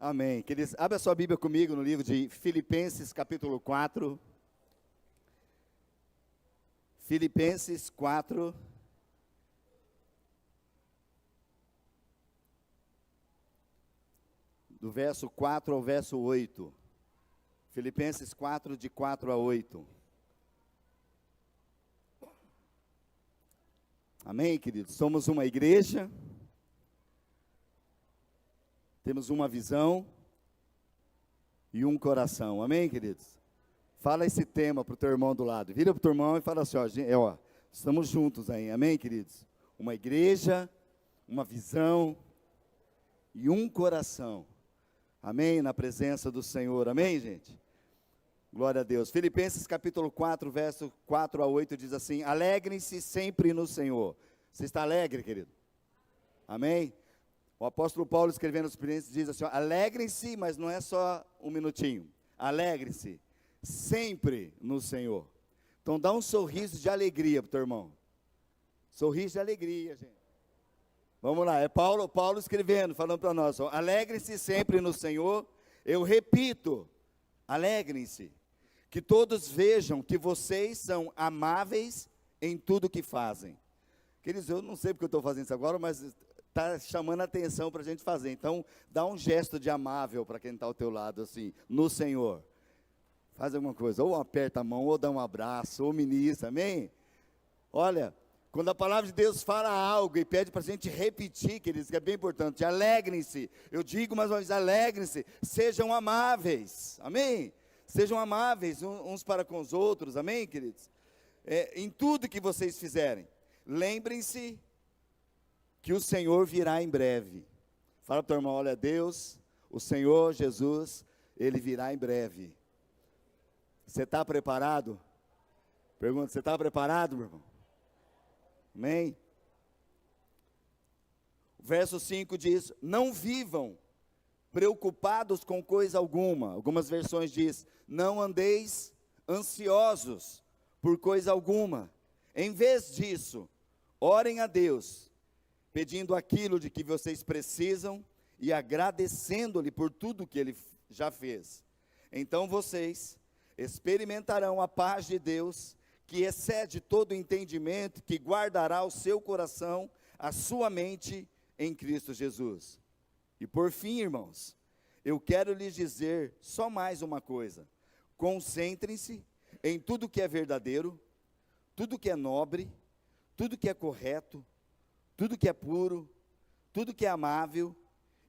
Amém. Queridos, abra sua Bíblia comigo no livro de Filipenses, capítulo 4. Filipenses 4. Do verso 4 ao verso 8. Filipenses 4, de 4 a 8. Amém, queridos? Somos uma igreja. Temos uma visão e um coração. Amém, queridos? Fala esse tema para o teu irmão do lado. Vira para o teu irmão e fala assim, ó, estamos juntos aí. Amém, queridos? Uma igreja, uma visão e um coração. Amém? Na presença do Senhor. Amém, gente? Glória a Deus. Filipenses capítulo 4, verso 4 a 8 diz assim: alegrem-se sempre no Senhor. Você está alegre, querido? Amém? O apóstolo Paulo, escrevendo aos Filipenses, diz assim: alegrem-se, mas não é só um minutinho. Alegrem-se sempre no Senhor. Então dá um sorriso de alegria para o teu irmão. Sorriso de alegria, gente. Vamos lá, é Paulo escrevendo, falando para nós: alegrem-se sempre no Senhor. Eu repito, alegrem-se. Que todos vejam que vocês são amáveis em tudo que fazem. Queridos, eu não sei porque eu estou fazendo isso agora, mas está chamando a atenção para a gente fazer. Então, dá um gesto de amável para quem está ao teu lado, assim, no Senhor. Faz alguma coisa, ou aperta a mão, ou dá um abraço, ou ministra, amém? Olha, quando a palavra de Deus fala algo e pede para a gente repetir, queridos, que é bem importante, alegrem-se. Eu digo mais uma vez, alegrem-se, sejam amáveis, amém? Sejam amáveis uns para com os outros, amém, queridos? Em tudo que vocês fizerem, lembrem-se que o Senhor virá em breve. Fala para o teu irmão, olha, Deus, o Senhor Jesus, Ele virá em breve. Você está preparado? Pergunta, você está preparado, meu irmão? Amém? O verso 5 diz: não vivam preocupados com coisa alguma. Algumas versões diz: não andeis ansiosos por coisa alguma. Em vez disso, orem a Deus, pedindo aquilo de que vocês precisam e agradecendo-lhe por tudo que Ele já fez. Então vocês experimentarão a paz de Deus, que excede todo entendimento, que guardará o seu coração, a sua mente em Cristo Jesus. E por fim, irmãos, eu quero lhes dizer só mais uma coisa: concentrem-se em tudo que é verdadeiro, tudo que é nobre, tudo que é correto, tudo que é puro, tudo que é amável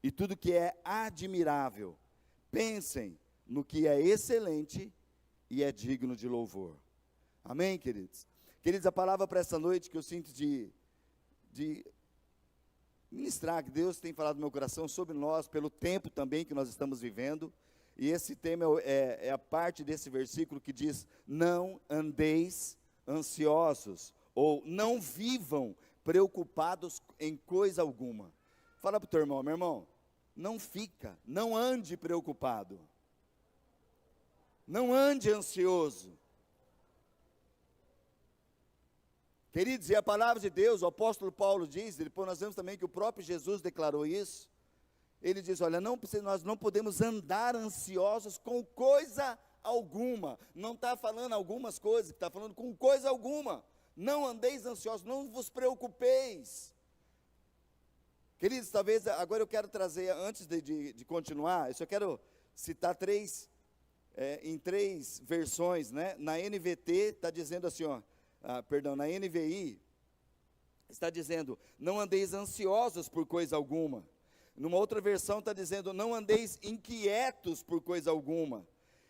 e tudo que é admirável. Pensem no que é excelente e é digno de louvor. Amém, queridos? Queridos, a palavra para essa noite que eu sinto de ministrar, que Deus tem falado no meu coração sobre nós, pelo tempo também que nós estamos vivendo, e esse tema é a parte desse versículo que diz: não andeis ansiosos, ou não vivam preocupados em coisa alguma. Fala para o teu irmão, meu irmão, não ande preocupado, não ande ansioso. Queridos, e a palavra de Deus, o apóstolo Paulo diz, depois nós vemos também que o próprio Jesus declarou isso. Ele diz, olha, nós não podemos andar ansiosos com coisa alguma. Não está falando algumas coisas, está falando com coisa alguma. Não andeis ansiosos, não vos preocupeis. Queridos, talvez agora eu quero trazer, antes de continuar, eu só quero citar em três versões, né? Na NVT está dizendo assim, na NVI, está dizendo, não andeis ansiosos por coisa alguma. Numa outra versão está dizendo, não andeis inquietos por coisa alguma.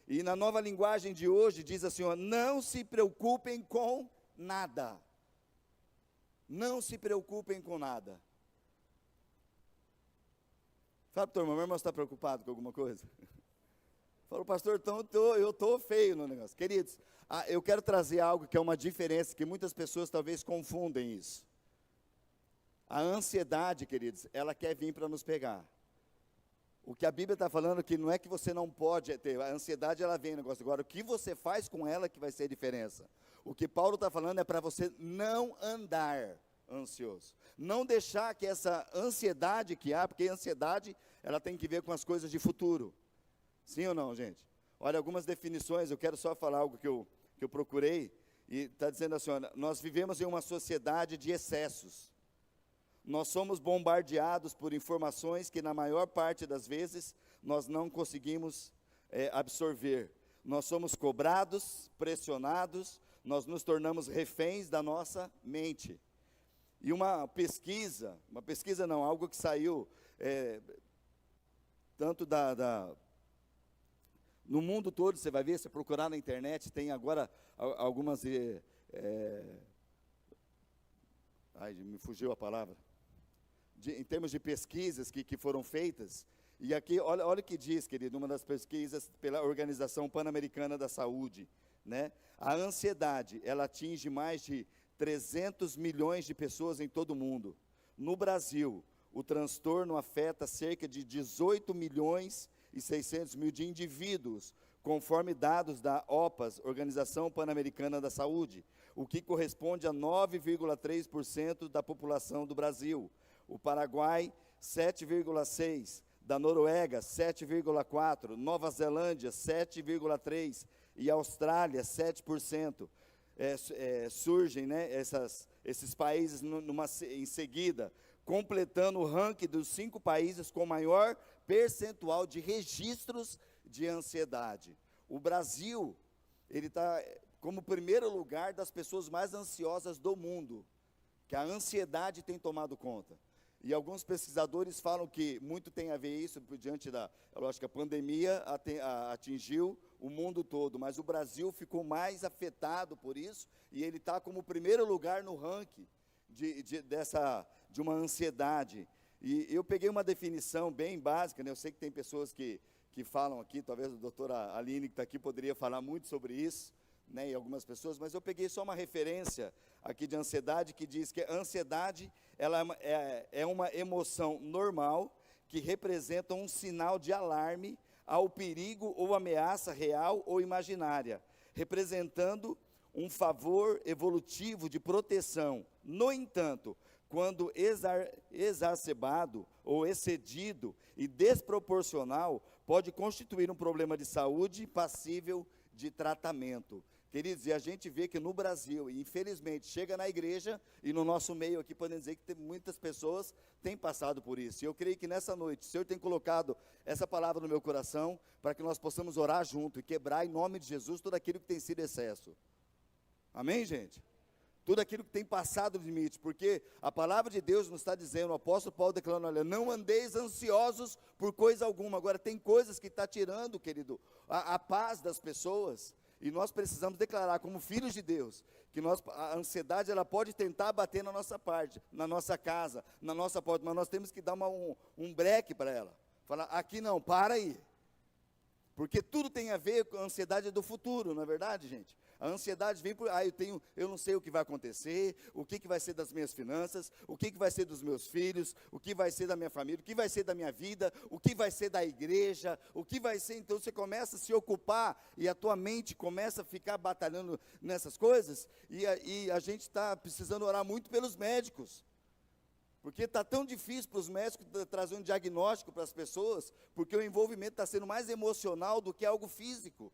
E na nova linguagem de hoje diz assim, não se preocupem com nada. Não se preocupem com nada. Fala para o teu irmão, meu irmão está preocupado com alguma coisa? Fala, pastor, então eu estou feio no negócio. Queridos, eu quero trazer algo que é uma diferença, que muitas pessoas talvez confundem isso. A ansiedade, queridos, ela quer vir para nos pegar. O que a Bíblia está falando que não é que você não pode ter, a ansiedade ela vem, negócio. Agora, o que você faz com ela que vai ser a diferença. O que Paulo está falando é para você não andar ansioso. Não deixar que essa ansiedade que há, porque a ansiedade, ela tem que ver com as coisas de futuro. Sim ou não, gente? Olha, algumas definições, eu quero só falar algo que eu procurei, e está dizendo assim, olha, nós vivemos em uma sociedade de excessos. Nós somos bombardeados por informações que, na maior parte das vezes, nós não conseguimos absorver. Nós somos cobrados, pressionados, nós nos tornamos reféns da nossa mente. E uma pesquisa não, algo que saiu, tanto no mundo todo, você vai ver, se procurar na internet, tem agora algumas, me fugiu a palavra, em termos de pesquisas que foram feitas, e aqui, olha o que diz, querido, uma das pesquisas pela Organização Pan-Americana da Saúde, né? A ansiedade, ela atinge mais de 300 milhões de pessoas em todo o mundo. No Brasil, o transtorno afeta cerca de 18 milhões e 600 mil de indivíduos, conforme dados da OPAS, Organização Pan-Americana da Saúde, o que corresponde a 9,3% da população do Brasil. O Paraguai, 7,6%, da Noruega, 7,4%, Nova Zelândia, 7,3%, e Austrália, 7%. Surgem, né, esses países em seguida, completando o ranking dos 5 países com maior percentual de registros de ansiedade. O Brasil, ele está como primeiro lugar das pessoas mais ansiosas do mundo, que a ansiedade tem tomado conta. E alguns pesquisadores falam que muito tem a ver isso, diante da, lógico, a pandemia atingiu o mundo todo, mas o Brasil ficou mais afetado por isso, e ele está como primeiro lugar no ranking de uma ansiedade. E eu peguei uma definição bem básica, né? Eu sei que tem pessoas que falam aqui, talvez a doutora Aline, que está aqui, poderia falar muito sobre isso, né, e algumas pessoas, mas eu peguei só uma referência aqui de ansiedade, que diz que a ansiedade, ela é uma emoção normal, que representa um sinal de alarme ao perigo ou ameaça real ou imaginária, representando um favor evolutivo de proteção. No entanto, quando exacerbado ou excedido e desproporcional, pode constituir um problema de saúde passível de tratamento. Queridos, e a gente vê que no Brasil, e infelizmente, chega na igreja, e no nosso meio aqui, podemos dizer que muitas pessoas têm passado por isso. E eu creio que nessa noite, o Senhor tem colocado essa palavra no meu coração, para que nós possamos orar junto, e quebrar em nome de Jesus tudo aquilo que tem sido excesso. Amém, gente? Tudo aquilo que tem passado do limite, porque a palavra de Deus nos está dizendo, o apóstolo Paulo declarando, olha, não andeis ansiosos por coisa alguma. Agora, tem coisas que está tirando, querido, a paz das pessoas, e nós precisamos declarar, como filhos de Deus, que a ansiedade, ela pode tentar bater na nossa parte, na nossa casa, na nossa porta, mas nós temos que dar um breque para ela, falar, aqui não, para aí, porque tudo tem a ver com a ansiedade do futuro, não é verdade, gente? A ansiedade vem por, eu não sei o que vai acontecer, o que vai ser das minhas finanças, o que vai ser dos meus filhos, o que vai ser da minha família, o que vai ser da minha vida, o que vai ser da igreja, o que vai ser, então você começa a se ocupar, e a tua mente começa a ficar batalhando nessas coisas, e a gente está precisando orar muito pelos médicos, porque está tão difícil para os médicos trazer um diagnóstico para as pessoas, porque o envolvimento está sendo mais emocional do que algo físico.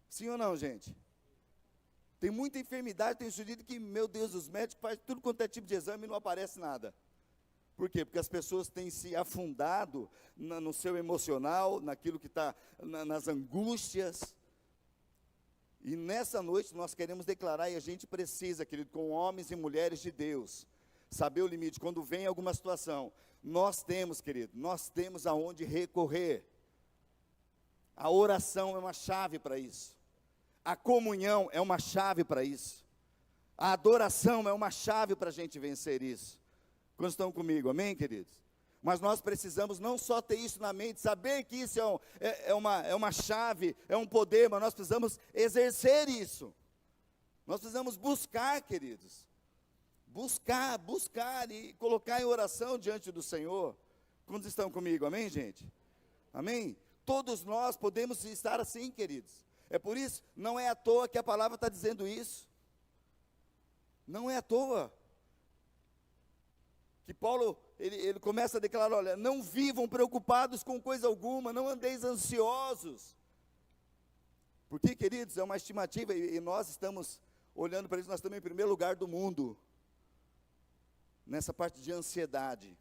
Sim ou não, gente? Tem muita enfermidade, tem surgido que, meu Deus, os médicos fazem tudo quanto é tipo de exame e não aparece nada. Por quê? Porque as pessoas têm se afundado no seu emocional, naquilo que está, nas angústias. E nessa noite nós queremos declarar, e a gente precisa, querido, com homens e mulheres de Deus, saber o limite. Quando vem alguma situação, nós temos, querido, nós temos aonde recorrer. A oração é uma chave para isso. A comunhão é uma chave para isso. A adoração é uma chave para a gente vencer isso. Quando estão comigo, amém, queridos? Mas nós precisamos não só ter isso na mente, saber que isso é uma chave, é um poder, mas nós precisamos exercer isso. Nós precisamos buscar, queridos. Buscar e colocar em oração diante do Senhor. Quando estão comigo, amém, gente? Amém? Todos nós podemos estar assim, queridos. É por isso, não é à toa que a palavra está dizendo isso. Não é à toa. que Paulo, ele começa a declarar, olha, não vivam preocupados com coisa alguma, não andeis ansiosos. Porque, queridos, é uma estimativa, e nós estamos olhando para isso, nós estamos em primeiro lugar do mundo, nessa parte de ansiedade.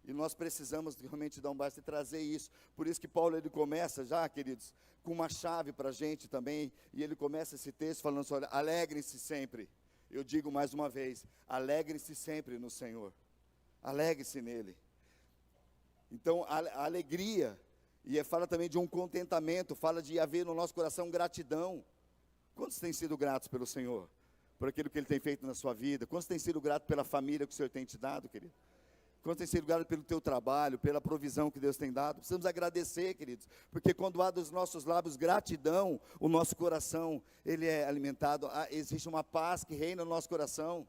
E nós precisamos realmente dar um basta e trazer isso. Por isso que Paulo, ele começa já, queridos, com uma chave para a gente também, e ele começa esse texto falando assim, olha, alegrem-se sempre. Eu digo mais uma vez, alegre-se sempre no Senhor, alegre-se nele. Então, a alegria, e fala também de um contentamento, fala de haver no nosso coração gratidão. Quantos têm sido gratos pelo Senhor, por aquilo que Ele tem feito na sua vida? Quantos têm sido gratos pela família que o Senhor tem te dado, querido? Quantos têm sido gratos pelo teu trabalho, pela provisão que Deus tem dado? Precisamos agradecer, queridos, porque quando há dos nossos lábios gratidão, o nosso coração, ele é alimentado, existe uma paz que reina no nosso coração.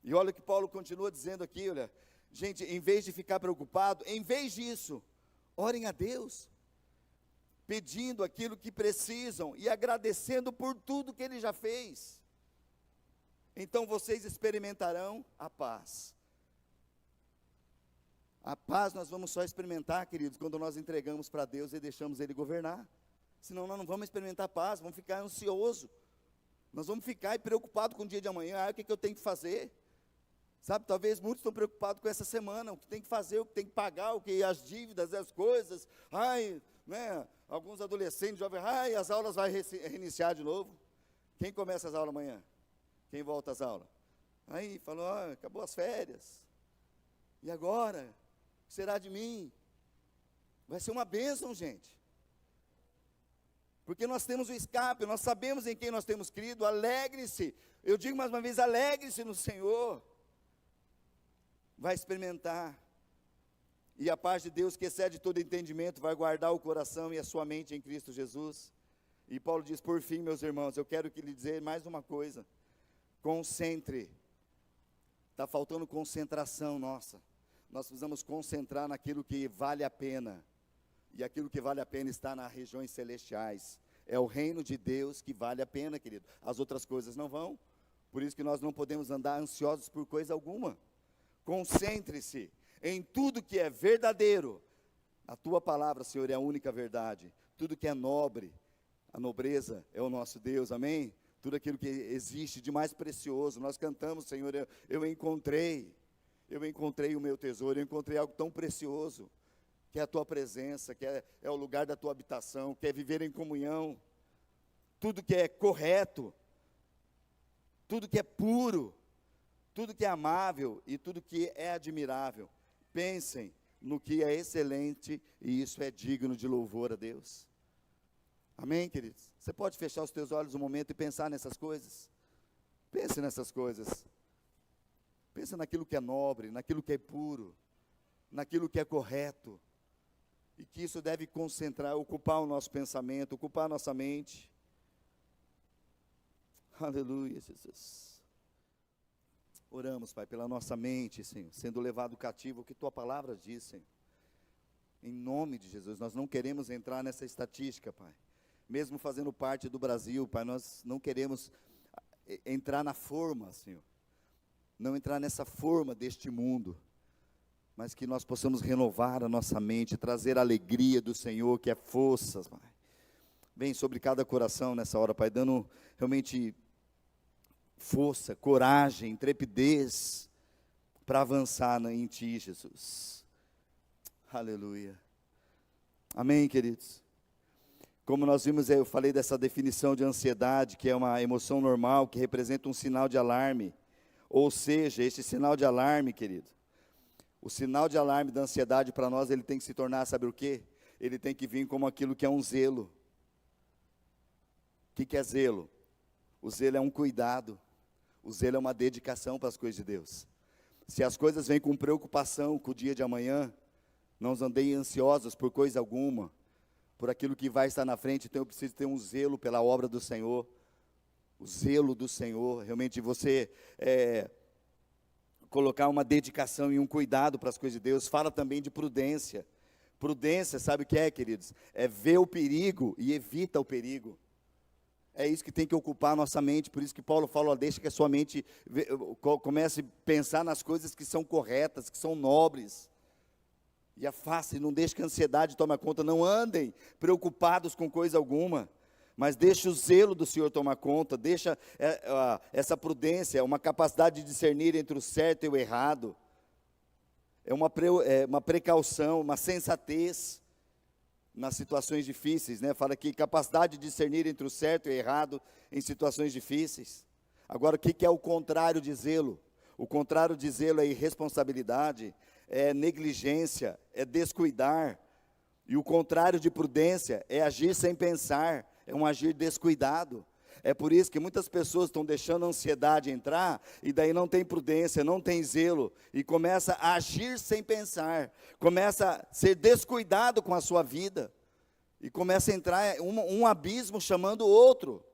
E olha o que Paulo continua dizendo aqui, olha, gente, em vez de ficar preocupado, em vez disso, orem a Deus, pedindo aquilo que precisam e agradecendo por tudo que Ele já fez. Então vocês experimentarão a paz. A paz nós vamos só experimentar, queridos, quando nós entregamos para Deus e deixamos Ele governar. Senão nós não vamos experimentar paz, vamos ficar ansiosos. Nós vamos ficar preocupados com o dia de amanhã, o que eu tenho que fazer? Sabe, talvez muitos estão preocupados com essa semana, o que tem que fazer, o que tem que pagar, o que as dívidas, as coisas. Né, alguns adolescentes, jovens, as aulas vão reiniciar de novo. Quem começa as aulas amanhã? Quem volta às aulas? Aí, falou, acabou as férias. E agora? O que será de mim? Vai ser uma bênção, gente. Porque nós temos o escape, nós sabemos em quem nós temos crido, alegre-se. Eu digo mais uma vez, alegre-se no Senhor. Vai experimentar. E a paz de Deus, que excede todo entendimento, vai guardar o coração e a sua mente em Cristo Jesus. E Paulo diz, por fim, meus irmãos, eu quero lhe dizer mais uma coisa. Concentre. Está faltando concentração nossa. Nós precisamos concentrar naquilo que vale a pena. E aquilo que vale a pena está nas regiões celestiais. É o reino de Deus que vale a pena, querido. As outras coisas não vão. Por isso que nós não podemos andar ansiosos por coisa alguma. Concentre-se em tudo que é verdadeiro. A tua palavra, Senhor, é a única verdade. Tudo que é nobre, a nobreza é o nosso Deus, amém? Tudo aquilo que existe de mais precioso. Nós cantamos, Senhor, eu encontrei o meu tesouro, eu encontrei algo tão precioso, que é a tua presença, que é o lugar da tua habitação, que é viver em comunhão. Tudo que é correto, tudo que é puro, tudo que é amável e tudo que é admirável. Pensem no que é excelente e isso é digno de louvor a Deus. Amém, queridos? Você pode fechar os teus olhos um momento e pensar nessas coisas? Pense nessas coisas. Pensa naquilo que é nobre, naquilo que é puro, naquilo que é correto. E que isso deve concentrar, ocupar o nosso pensamento, ocupar a nossa mente. Aleluia, Jesus. Oramos, Pai, pela nossa mente, Senhor, sendo levado cativo, o que Tua palavra diz, Senhor. Em nome de Jesus, nós não queremos entrar nessa estatística, Pai. Mesmo fazendo parte do Brasil, Pai, nós não queremos entrar na forma, Senhor. Não entrar nessa forma deste mundo, mas que nós possamos renovar a nossa mente, trazer a alegria do Senhor, que é forças, Pai. Vem sobre cada coração nessa hora, Pai, dando realmente força, coragem, intrepidez, para avançar em Ti, Jesus. Aleluia. Amém, queridos? Como nós vimos, eu falei dessa definição de ansiedade, que é uma emoção normal, que representa um sinal de alarme. Ou seja, este sinal de alarme, querido, o sinal de alarme da ansiedade para nós, ele tem que se tornar, sabe o quê? Ele tem que vir como aquilo que é um zelo. O que é zelo? O zelo é um cuidado. O zelo é uma dedicação para as coisas de Deus. Se as coisas vêm com preocupação com o dia de amanhã, não andei ansiosos por coisa alguma, por aquilo que vai estar na frente, então eu preciso ter um zelo pela obra do Senhor. O zelo do Senhor, realmente você colocar uma dedicação e um cuidado para as coisas de Deus. Fala também de prudência. Prudência, sabe o que é, queridos? É ver o perigo e evita o perigo. É isso que tem que ocupar a nossa mente, por isso que Paulo fala, ó, deixa que a sua mente comece a pensar nas coisas que são corretas, que são nobres. E afaste, não deixe que a ansiedade tome conta, não andem preocupados com coisa alguma, mas deixe o zelo do Senhor tomar conta, deixa essa prudência, uma capacidade de discernir entre o certo e o errado, é uma precaução, uma sensatez nas situações difíceis, né? Fala aqui, capacidade de discernir entre o certo e o errado em situações difíceis. Agora, o que é o contrário de zelo? O contrário de zelo é irresponsabilidade, é negligência, é descuidar. E o contrário de prudência é agir sem pensar, é um agir descuidado. É por isso que muitas pessoas estão deixando a ansiedade entrar, e daí não tem prudência, não tem zelo, e começa a agir sem pensar, começa a ser descuidado com a sua vida, e começa a entrar um abismo chamando o outro.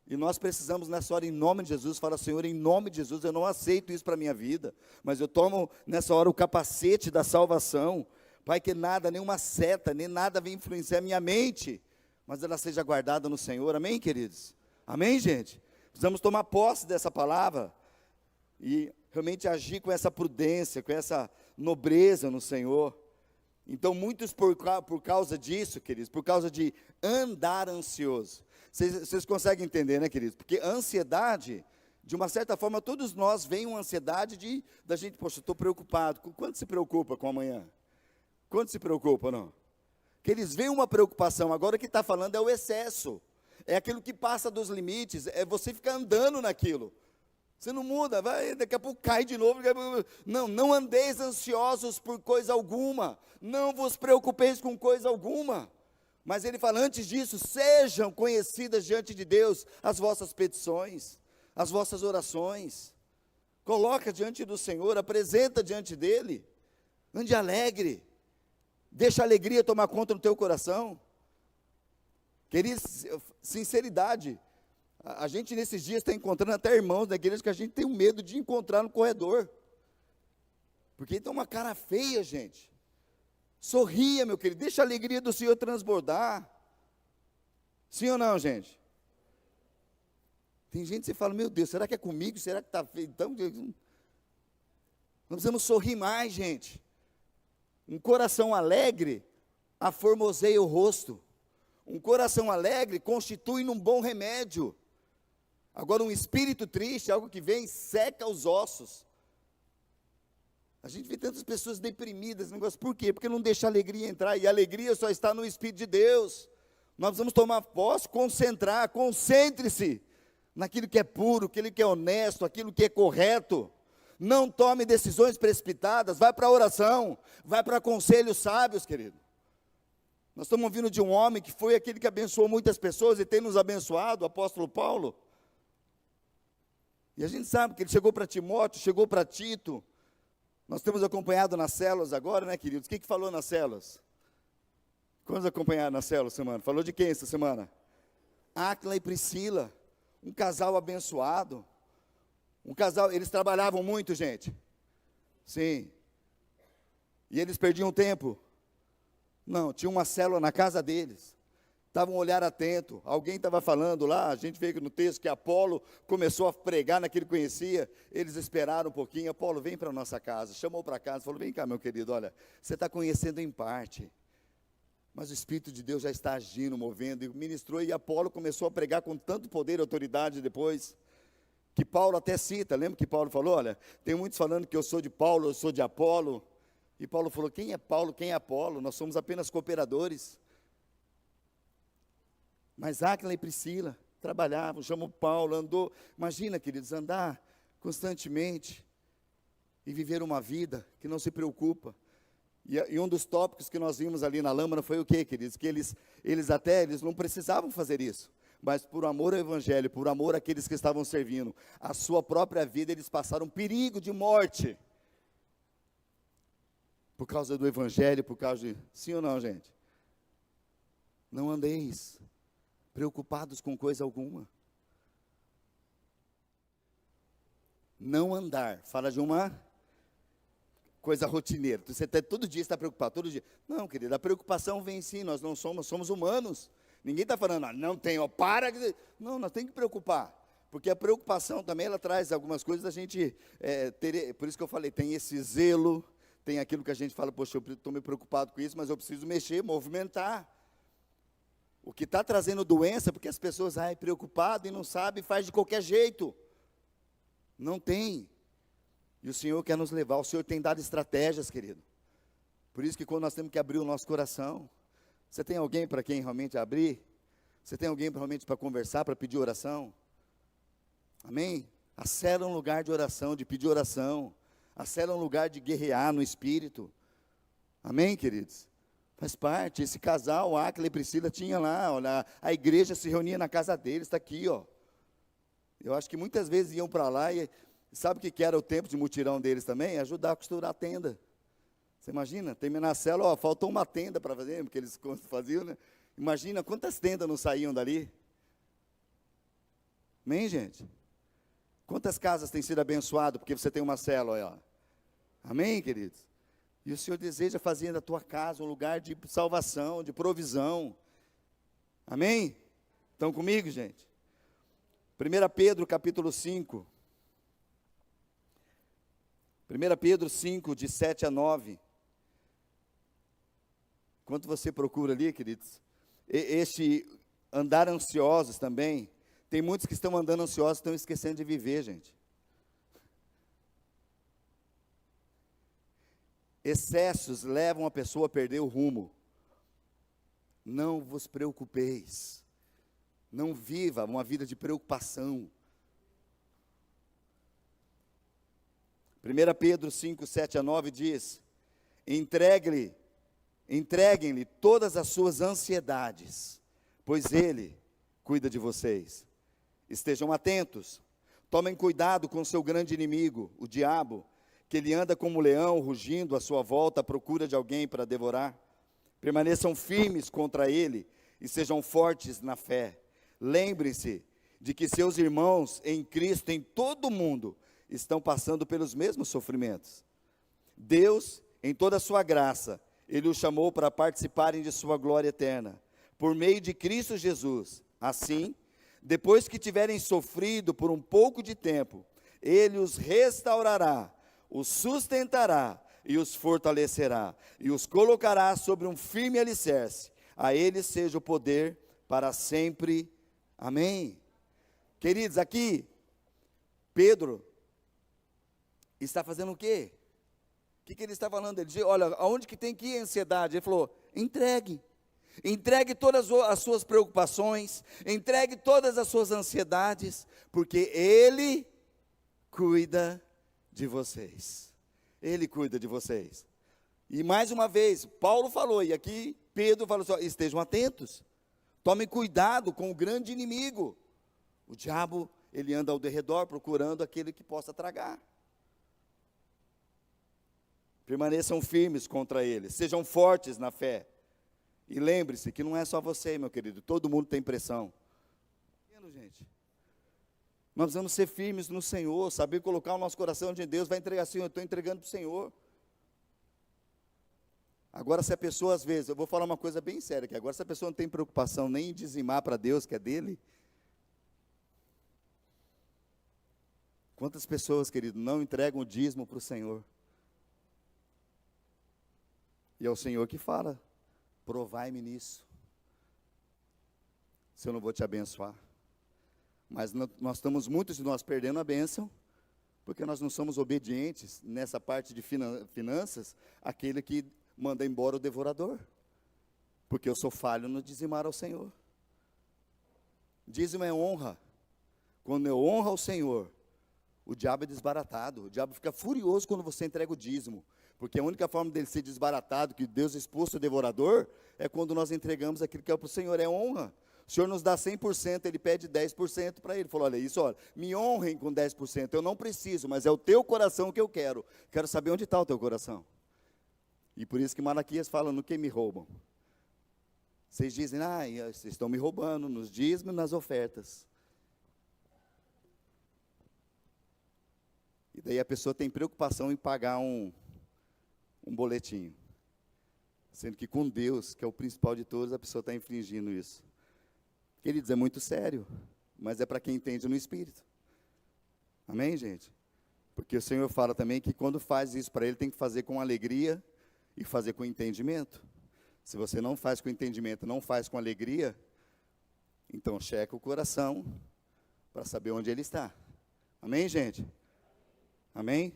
E nós precisamos nessa hora, em nome de Jesus, falar, Senhor, em nome de Jesus, eu não aceito isso para a minha vida, mas eu tomo nessa hora o capacete da salvação, Pai, que nada, nenhuma seta, nem nada venha influenciar a minha mente, mas ela seja guardada no Senhor, amém, queridos? Amém, gente? Precisamos tomar posse dessa palavra, e realmente agir com essa prudência, com essa nobreza no Senhor. Então, muitos por causa disso, queridos, por causa de andar ansioso. Vocês conseguem entender, né, queridos? Porque ansiedade, de uma certa forma, todos nós vem uma ansiedade da gente, poxa, estou preocupado. Quanto se preocupa com amanhã? Quanto se preocupa, não? Que eles veem uma preocupação, agora o que está falando é o excesso. É aquilo que passa dos limites, é você ficar andando naquilo. Você não muda, vai, daqui a pouco cai de novo. Não andeis ansiosos por coisa alguma, não vos preocupeis com coisa alguma. Mas ele fala, antes disso, sejam conhecidas diante de Deus as vossas petições, as vossas orações. Coloca diante do Senhor, apresenta diante dEle. Ande alegre, deixa a alegria tomar conta do teu coração. Queridos, sinceridade, a gente nesses dias está encontrando até irmãos da igreja que a gente tem um medo de encontrar no corredor, porque tem uma cara feia, gente. Sorria, meu querido, deixa a alegria do Senhor transbordar. Sim ou não, gente? Tem gente que você fala, meu Deus, será que é comigo? Será que está feio? Então, nós precisamos sorrir mais, gente. Um coração alegre aformoseia o rosto. Um coração alegre constitui um bom remédio. Agora, um espírito triste, algo que vem, seca os ossos. A gente vê tantas pessoas deprimidas, negócio, por quê? Porque não deixa a alegria entrar, e a alegria só está no Espírito de Deus. Nós precisamos tomar posse, concentrar, concentre-se naquilo que é puro, aquilo que é honesto, aquilo que é correto. Não tome decisões precipitadas, vai para a oração, vai para conselhos sábios, querido. Nós estamos ouvindo de um homem que foi aquele que abençoou muitas pessoas e tem nos abençoado, o apóstolo Paulo. E a gente sabe que ele chegou para Timóteo, chegou para Tito. Nós temos acompanhado nas células agora, né, queridos? O que falou nas células? Quantos acompanharam nas células semana? Falou de quem essa semana? Áquila e Priscila, um casal abençoado. Um casal, eles trabalhavam muito, gente. Sim. E eles perdiam tempo. Não, tinha uma célula na casa deles. Estava um olhar atento. Alguém estava falando lá, a gente vê no texto que Apolo começou a pregar naquilo que conhecia. Eles esperaram um pouquinho. Apolo, vem para a nossa casa. Chamou para casa, falou, vem cá, meu querido, olha, você está conhecendo em parte, mas o Espírito de Deus já está agindo, movendo, e ministrou, e Apolo começou a pregar com tanto poder e autoridade depois, que Paulo até cita, lembra que Paulo falou, olha, tem muitos falando que eu sou de Paulo, eu sou de Apolo, e Paulo falou, quem é Paulo, quem é Apolo? Nós somos apenas cooperadores. Mas Áquila e Priscila trabalhavam, chamou Paulo, andou, imagina, queridos, andar constantemente e viver uma vida que não se preocupa. E um dos tópicos que nós vimos ali na lâmpada foi o quê, queridos? Que eles não precisavam fazer isso, mas por amor ao Evangelho, por amor àqueles que estavam servindo, a sua própria vida, eles passaram perigo de morte, por causa do Evangelho, por causa de, sim ou não, gente? Não andeis preocupados com coisa alguma. Não andar, fala de uma coisa rotineira, você todo dia está preocupado, todo dia. Não, querido, a preocupação vem sim, nós não somos humanos, Ninguém está falando, não tem, ó, para. Não, nós temos que preocupar. Porque a preocupação também, ela traz algumas coisas, a gente, por isso que eu falei, tem esse zelo, tem aquilo que a gente fala, poxa, eu estou me preocupado com isso, mas eu preciso mexer, movimentar. O que está trazendo doença, porque as pessoas, preocupado e não sabe, faz de qualquer jeito. Não tem. E o Senhor quer nos levar, o Senhor tem dado estratégias, querido. Por isso que quando nós temos que abrir o nosso coração, você tem alguém para quem realmente abrir? Você tem alguém realmente para conversar, para pedir oração? Amém? Acela um lugar de oração, de pedir oração. Acela um lugar de guerrear no Espírito. Amém, queridos? Faz parte. Esse casal, Áquila e Priscila, tinha lá, olha, a igreja se reunia na casa deles, está aqui, ó. Eu acho que muitas vezes iam para lá e sabe o que era o tempo de mutirão deles também? Ajudar a costurar a tenda. Você imagina, terminar a célula, faltou uma tenda para fazer, porque eles faziam, né? Imagina quantas tendas não saíam dali. Amém, gente? Quantas casas têm sido abençoadas porque você tem uma célula aí, ó. Amém, queridos? E o Senhor deseja fazer da tua casa um lugar de salvação, de provisão. Amém? Estão comigo, gente? 1 Pedro capítulo 5. 1 Pedro 5, de 7 a 9. Enquanto você procura ali, queridos, este andar ansiosos também, tem muitos que estão andando ansiosos, estão esquecendo de viver, gente. Excessos levam a pessoa a perder o rumo. Não vos preocupeis. Não viva uma vida de preocupação. 1 Pedro 5, 7 a 9 diz: entreguem-lhe todas as suas ansiedades, pois Ele cuida de vocês. Estejam atentos, tomem cuidado com o seu grande inimigo, o diabo, que ele anda como um leão, rugindo à sua volta, à procura de alguém para devorar. Permaneçam firmes contra ele e sejam fortes na fé. Lembrem-se de que seus irmãos em Cristo, em todo o mundo, estão passando pelos mesmos sofrimentos. Deus, em toda a sua graça, Ele os chamou para participarem de sua glória eterna, por meio de Cristo Jesus. Assim, depois que tiverem sofrido por um pouco de tempo, Ele os restaurará, os sustentará e os fortalecerá, e os colocará sobre um firme alicerce. A Ele seja o poder para sempre. Amém. Queridos, aqui, Pedro está fazendo o quê? O que ele está falando? Ele diz, olha, aonde que tem que ir a ansiedade? Ele falou, entregue todas as suas preocupações, entregue todas as suas ansiedades, porque Ele cuida de vocês. Ele cuida de vocês. E mais uma vez, Paulo falou, e aqui Pedro falou assim, estejam atentos, tomem cuidado com o grande inimigo. O diabo, ele anda ao derredor procurando aquele que possa tragar. Permaneçam firmes contra ele, sejam fortes na fé. E lembre-se que não é só você, meu querido, todo mundo tem pressão. Gente, nós precisamos ser firmes no Senhor, saber colocar o nosso coração de Deus, vai entregar assim, eu estou entregando para o Senhor. Agora, se a pessoa, às vezes, eu vou falar uma coisa bem séria aqui, agora se a pessoa não tem preocupação nem em dizimar para Deus, que é dele. Quantas pessoas, querido, não entregam o dízimo para o Senhor? E é o Senhor que fala, provai-me nisso, se eu não vou te abençoar. Mas nós estamos, muitos de nós, perdendo a bênção, porque nós não somos obedientes nessa parte de finanças, aquele que manda embora o devorador, porque eu sou falho no dizimar ao Senhor. Dízimo é honra. Quando eu honro ao Senhor, o diabo é desbaratado, o diabo fica furioso quando você entrega o dízimo, porque a única forma dele ser desbaratado, que Deus expulsa o devorador, é quando nós entregamos aquilo que é para o Senhor, é honra. O Senhor nos dá 100%, Ele pede 10% para Ele. Ele falou, olha isso, olha, me honrem com 10%, eu não preciso, mas é o teu coração que eu quero. Quero saber onde está o teu coração. E por isso que Malaquias fala, no que me roubam? Vocês dizem, vocês estão me roubando nos dízimos e nas ofertas. E daí a pessoa tem preocupação em pagar um boletinho. Sendo que com Deus, que é o principal de todos, a pessoa está infringindo isso. Queridos, é muito sério, mas é para quem entende no Espírito. Amém, gente? Porque o Senhor fala também que quando faz isso para Ele, tem que fazer com alegria e fazer com entendimento. Se você não faz com entendimento, não faz com alegria, então checa o coração para saber onde ele está. Amém, gente? Amém?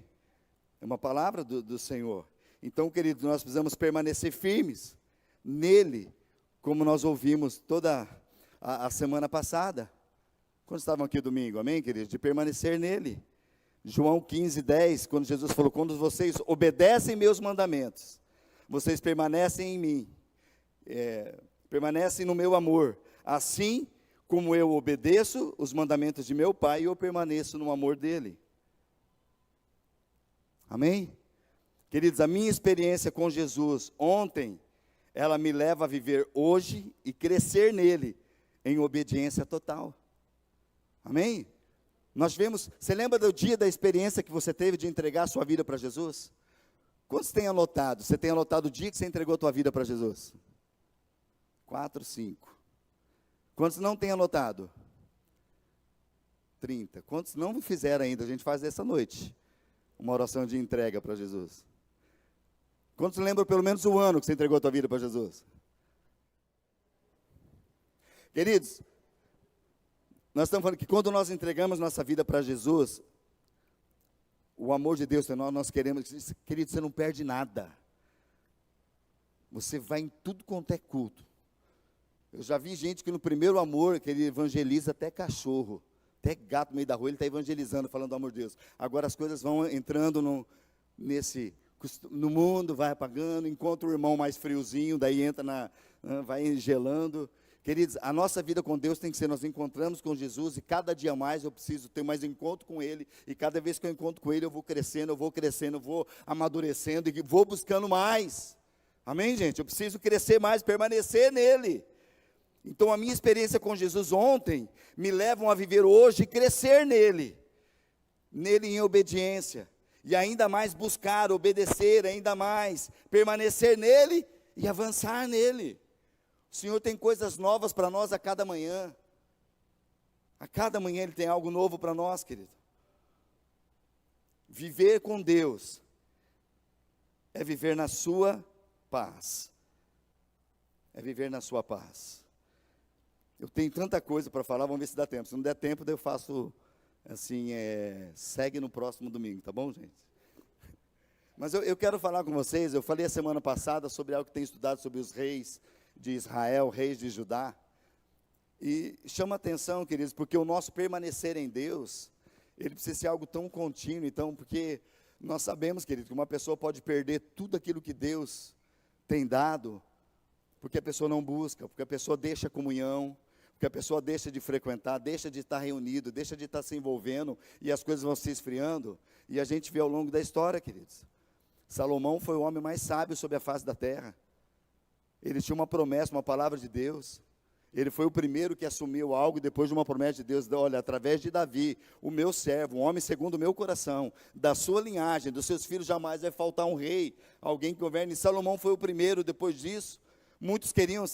É uma palavra do Senhor. Então, queridos, nós precisamos permanecer firmes nele, como nós ouvimos toda a semana passada, quando estavam aqui domingo, amém, queridos? De permanecer nele. João 15:10, quando Jesus falou, quando vocês obedecem meus mandamentos, vocês permanecem em mim, permanecem no meu amor, assim como eu obedeço os mandamentos de meu Pai, eu permaneço no amor dele. Amém? Queridos, a minha experiência com Jesus ontem, ela me leva a viver hoje e crescer nele, em obediência total. Amém? Nós vemos, você lembra do dia da experiência que você teve de entregar a sua vida para Jesus? Quantos tem anotado? Você tem anotado o dia que você entregou a tua vida para Jesus? 4, 5. Quantos não tem anotado? 30. Quantos não fizeram ainda? A gente faz essa noite uma oração de entrega para Jesus. Quantos lembram pelo menos o ano que você entregou a tua vida para Jesus? Queridos, nós estamos falando que quando nós entregamos nossa vida para Jesus, o amor de Deus, nós queremos, querido, você não perde nada. Você vai em tudo quanto é culto. Eu já vi gente que no primeiro amor, que ele evangeliza até cachorro, até gato no meio da rua, ele está evangelizando, falando do amor de Deus. Agora as coisas vão entrando no mundo, vai apagando, encontra o irmão mais friozinho, daí entra vai gelando. Queridos, a nossa vida com Deus tem que ser, nós encontramos com Jesus e cada dia mais eu preciso ter mais encontro com Ele, e cada vez que eu encontro com Ele eu vou crescendo, eu vou amadurecendo e vou buscando mais. Amém, gente? Eu preciso crescer mais, permanecer nele. Então a minha experiência com Jesus ontem me levam a viver hoje e crescer nele em obediência, e ainda mais buscar, obedecer, ainda mais permanecer nele e avançar nele. O Senhor tem coisas novas para nós a cada manhã. A cada manhã Ele tem algo novo para nós, querido. Viver com Deus é viver na sua paz. É viver na sua paz. Eu tenho tanta coisa para falar, vamos ver se dá tempo. Se não der tempo, daí eu faço assim, segue no próximo domingo, tá bom, gente? Mas eu quero falar com vocês, eu falei a semana passada sobre algo que tenho estudado sobre os reis de Israel, reis de Judá, e chama atenção, queridos, porque o nosso permanecer em Deus, ele precisa ser algo tão contínuo, então, porque nós sabemos, queridos, que uma pessoa pode perder tudo aquilo que Deus tem dado, porque a pessoa não busca, porque a pessoa deixa a comunhão, porque a pessoa deixa de frequentar, deixa de estar reunido, deixa de estar se envolvendo, e as coisas vão se esfriando, e a gente vê ao longo da história, queridos, Salomão foi o homem mais sábio sobre a face da terra. Ele tinha uma promessa, uma palavra de Deus. Ele foi o primeiro que assumiu algo depois de uma promessa de Deus. Olha, através de Davi, o meu servo, um homem segundo o meu coração, da sua linhagem, dos seus filhos jamais vai faltar um rei, alguém que governe. E Salomão foi o primeiro. Depois disso, muitos queriam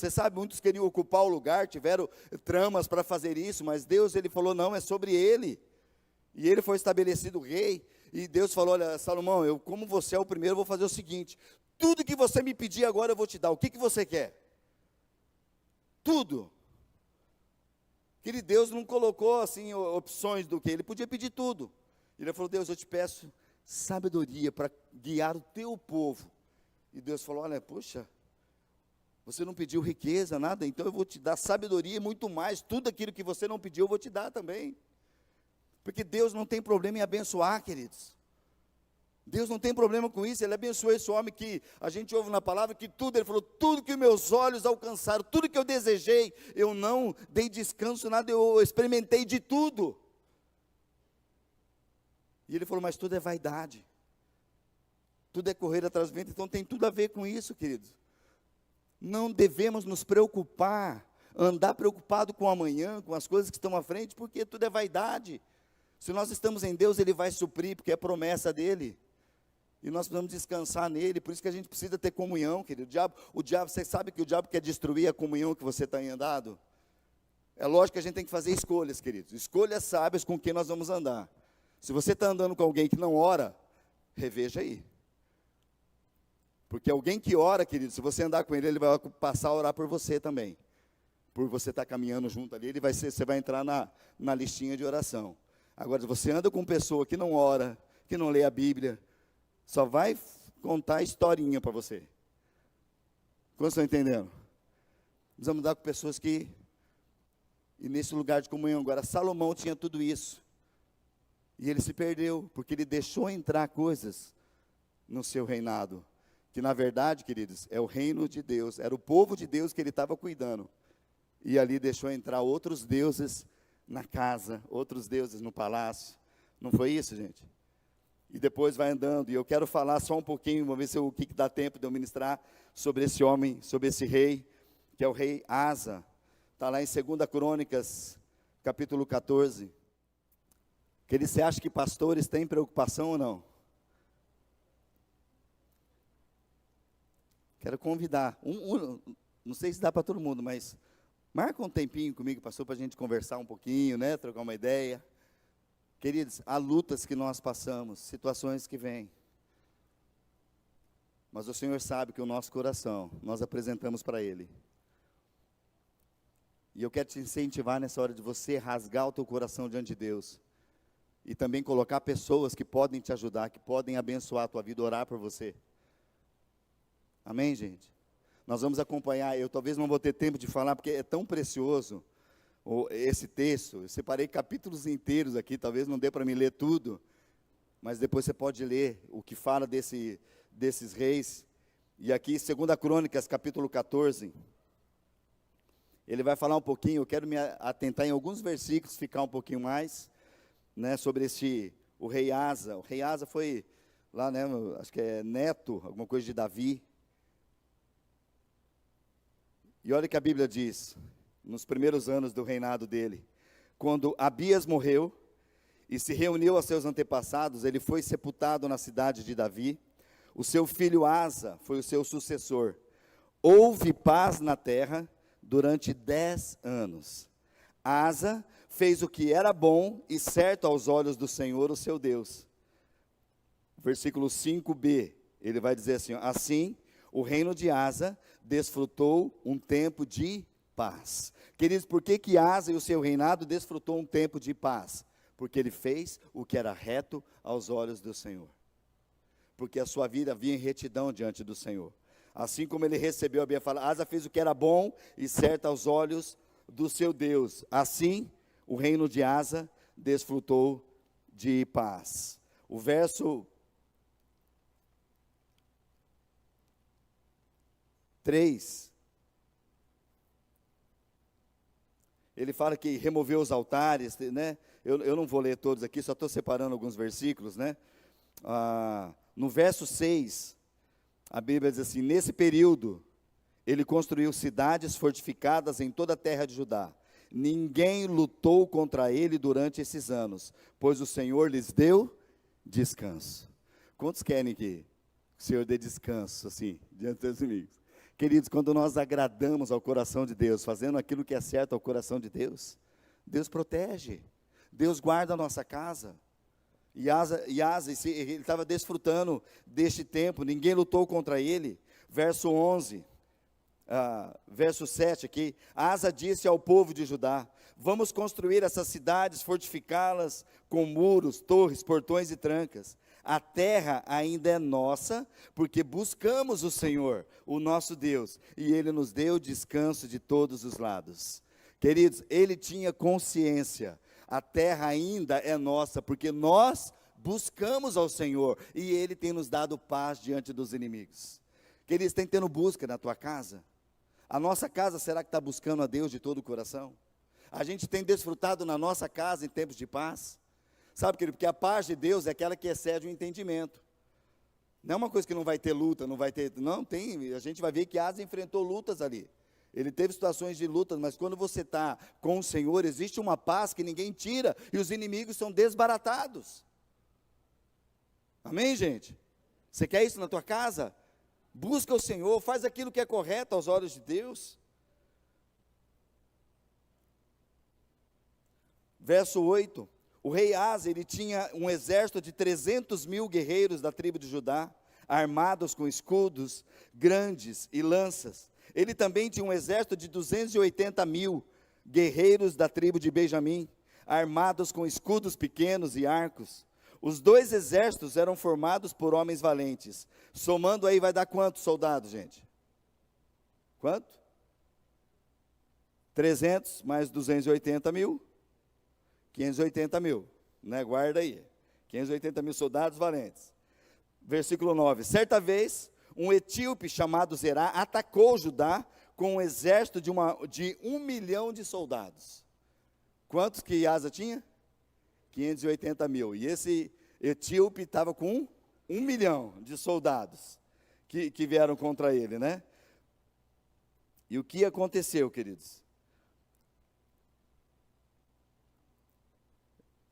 ocupar o lugar, tiveram tramas para fazer isso, mas Deus, ele falou, não, é sobre ele. E ele foi estabelecido rei. E Deus falou, olha, Salomão, como você é o primeiro, eu vou fazer o seguinte: tudo que você me pedir agora eu vou te dar. O que você quer? Tudo. Querido, Deus não colocou assim opções do que, ele podia pedir tudo. Ele falou, Deus, eu te peço sabedoria para guiar o teu povo. E Deus falou, olha, poxa, você não pediu riqueza, nada, então eu vou te dar sabedoria e muito mais, tudo aquilo que você não pediu eu vou te dar também. Porque Deus não tem problema em abençoar, queridos. Deus não tem problema com isso, Ele abençoou esse homem que a gente ouve na palavra, que tudo, Ele falou, tudo que meus olhos alcançaram, tudo que eu desejei, eu não dei descanso, nada, eu experimentei de tudo. E Ele falou, mas tudo é vaidade, tudo é correr atrás do vento, então tem tudo a ver com isso, queridos. Não devemos nos preocupar, andar preocupado com o amanhã, com as coisas que estão à frente, porque tudo é vaidade. Se nós estamos em Deus, Ele vai suprir, porque é promessa dEle. E nós precisamos descansar nele, por isso que a gente precisa ter comunhão, querido. O diabo, você sabe que o diabo quer destruir a comunhão que você está em andado? É lógico que a gente tem que fazer escolhas, queridos. Escolhas sábias com quem nós vamos andar. Se você está andando com alguém que não ora, reveja aí. Porque alguém que ora, querido, se você andar com ele, ele vai passar a orar por você também. Por você estar caminhando junto ali, você vai entrar na listinha de oração. Agora, se você anda com pessoa que não ora, que não lê a Bíblia, só vai contar historinha para você. Quantos estão entendendo? Precisamos andar com pessoas que... E nesse lugar de comunhão, agora, Salomão tinha tudo isso. E ele se perdeu, porque ele deixou entrar coisas no seu reinado. Que na verdade, queridos, é o reino de Deus. Era o povo de Deus que ele estava cuidando. E ali deixou entrar outros deuses na casa, outros deuses no palácio. Não foi isso, gente? E depois vai andando. E eu quero falar só um pouquinho, vamos ver se o que dá tempo de eu ministrar sobre esse homem, sobre esse rei, que é o rei Asa. Está lá em 2 Crônicas, capítulo 14. Querido, você acha que pastores têm preocupação ou não? Quero convidar, não sei se dá para todo mundo, mas marca um tempinho comigo, pastor, para a gente conversar um pouquinho, né, trocar uma ideia. Queridos, há lutas que nós passamos, situações que vêm. Mas o Senhor sabe que o nosso coração, nós apresentamos para Ele. E eu quero te incentivar nessa hora de você rasgar o teu coração diante de Deus. E também colocar pessoas que podem te ajudar, que podem abençoar a tua vida, orar por você. Amém, gente? Nós vamos acompanhar, eu talvez não vou ter tempo de falar, porque é tão precioso esse texto. Eu separei capítulos inteiros aqui, talvez não dê para me ler tudo, mas depois você pode ler o que fala desses reis. E aqui, 2 Crônicas, capítulo 14, ele vai falar um pouquinho, eu quero me atentar em alguns versículos, ficar um pouquinho mais, né, sobre o rei Asa. O rei Asa foi, lá, né, acho que é neto, alguma coisa de Davi. E olha o que a Bíblia diz, nos primeiros anos do reinado dele. Quando Abias morreu e se reuniu aos seus antepassados, ele foi sepultado na cidade de Davi. O seu filho Asa foi o seu sucessor. Houve paz na terra durante 10 anos. Asa fez o que era bom e certo aos olhos do Senhor, o seu Deus. Versículo 5b, ele vai dizer assim: assim, o reino de Asa desfrutou um tempo de paz. Queridos, por que Asa e o seu reinado desfrutou um tempo de paz? Porque ele fez o que era reto aos olhos do Senhor. Porque a sua vida havia em retidão diante do Senhor. Assim como ele recebeu a Bíblia, fala, Asa fez o que era bom e certo aos olhos do seu Deus. Assim, o reino de Asa desfrutou de paz. O verso 3, ele fala que removeu os altares, né? Eu não vou ler todos aqui, só estou separando alguns versículos, né? No verso 6, a Bíblia diz assim: nesse período, ele construiu cidades fortificadas em toda a terra de Judá. Ninguém lutou contra ele durante esses anos, pois o Senhor lhes deu descanso. Quantos querem que o Senhor dê descanso, assim, diante dos inimigos? Queridos, quando nós agradamos ao coração de Deus, fazendo aquilo que é certo ao coração de Deus, Deus protege, Deus guarda a nossa casa. E Asa, ele estava desfrutando deste tempo, ninguém lutou contra ele. Verso 11, verso 7 aqui, Asa disse ao povo de Judá: vamos construir essas cidades, fortificá-las com muros, torres, portões e trancas. A terra ainda é nossa, porque buscamos o Senhor, o nosso Deus, e Ele nos deu descanso de todos os lados. Queridos, ele tinha consciência, a terra ainda é nossa, porque nós buscamos ao Senhor, e Ele tem nos dado paz diante dos inimigos. Queridos, tem tendo busca na tua casa? A nossa casa, será que está buscando a Deus de todo o coração? A gente tem desfrutado na nossa casa em tempos de paz? Sabe, querido, porque a paz de Deus é aquela que excede o entendimento. Não é uma coisa que não vai ter luta, não vai ter... Não, tem, a gente vai ver que Asa enfrentou lutas ali. Ele teve situações de lutas, mas quando você está com o Senhor, existe uma paz que ninguém tira, e os inimigos são desbaratados. Amém, gente? Você quer isso na tua casa? Busca o Senhor, faz aquilo que é correto aos olhos de Deus. verso 8, o rei Asa, ele tinha um exército de 300.000 guerreiros da tribo de Judá, armados com escudos grandes e lanças. Ele também tinha um exército de 280.000 guerreiros da tribo de Benjamim, armados com escudos pequenos e arcos. Os dois exércitos eram formados por homens valentes. Somando aí vai dar quantos soldados, gente? Quanto? 300 mais 280.000? 580.000, né? Guarda aí. 580.000 soldados valentes. Versículo 9. Certa vez, um etíope chamado Zerá atacou Judá com um exército de 1 milhão de soldados. Quantos que Asa tinha? 580.000. E esse etíope estava com 1 milhão de soldados que vieram contra ele, né? E o que aconteceu, queridos?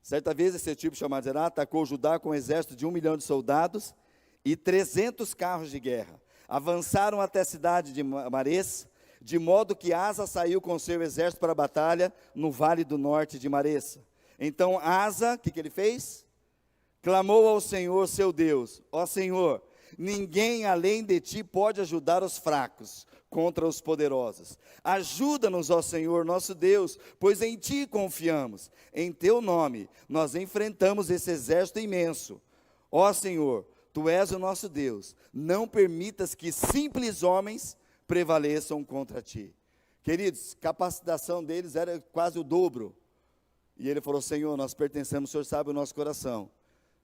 Certa vez esse etíope chamado Zerá atacou Judá com um exército de 1 milhão de soldados e 300 carros de guerra. Avançaram até a cidade de Mares, de modo que Asa saiu com seu exército para a batalha no vale do norte de Mares. Então Asa, o que ele fez? Clamou ao Senhor seu Deus: ó Senhor, ninguém além de ti pode ajudar os fracos contra os poderosos. Ajuda-nos, ó Senhor, nosso Deus, pois em ti confiamos. Em teu nome nós enfrentamos esse exército imenso. Ó Senhor, tu és o nosso Deus. Não permitas que simples homens prevaleçam contra ti. Queridos, capacitação deles era quase o dobro. E ele falou: Senhor, nós pertencemos, o Senhor sabe o nosso coração.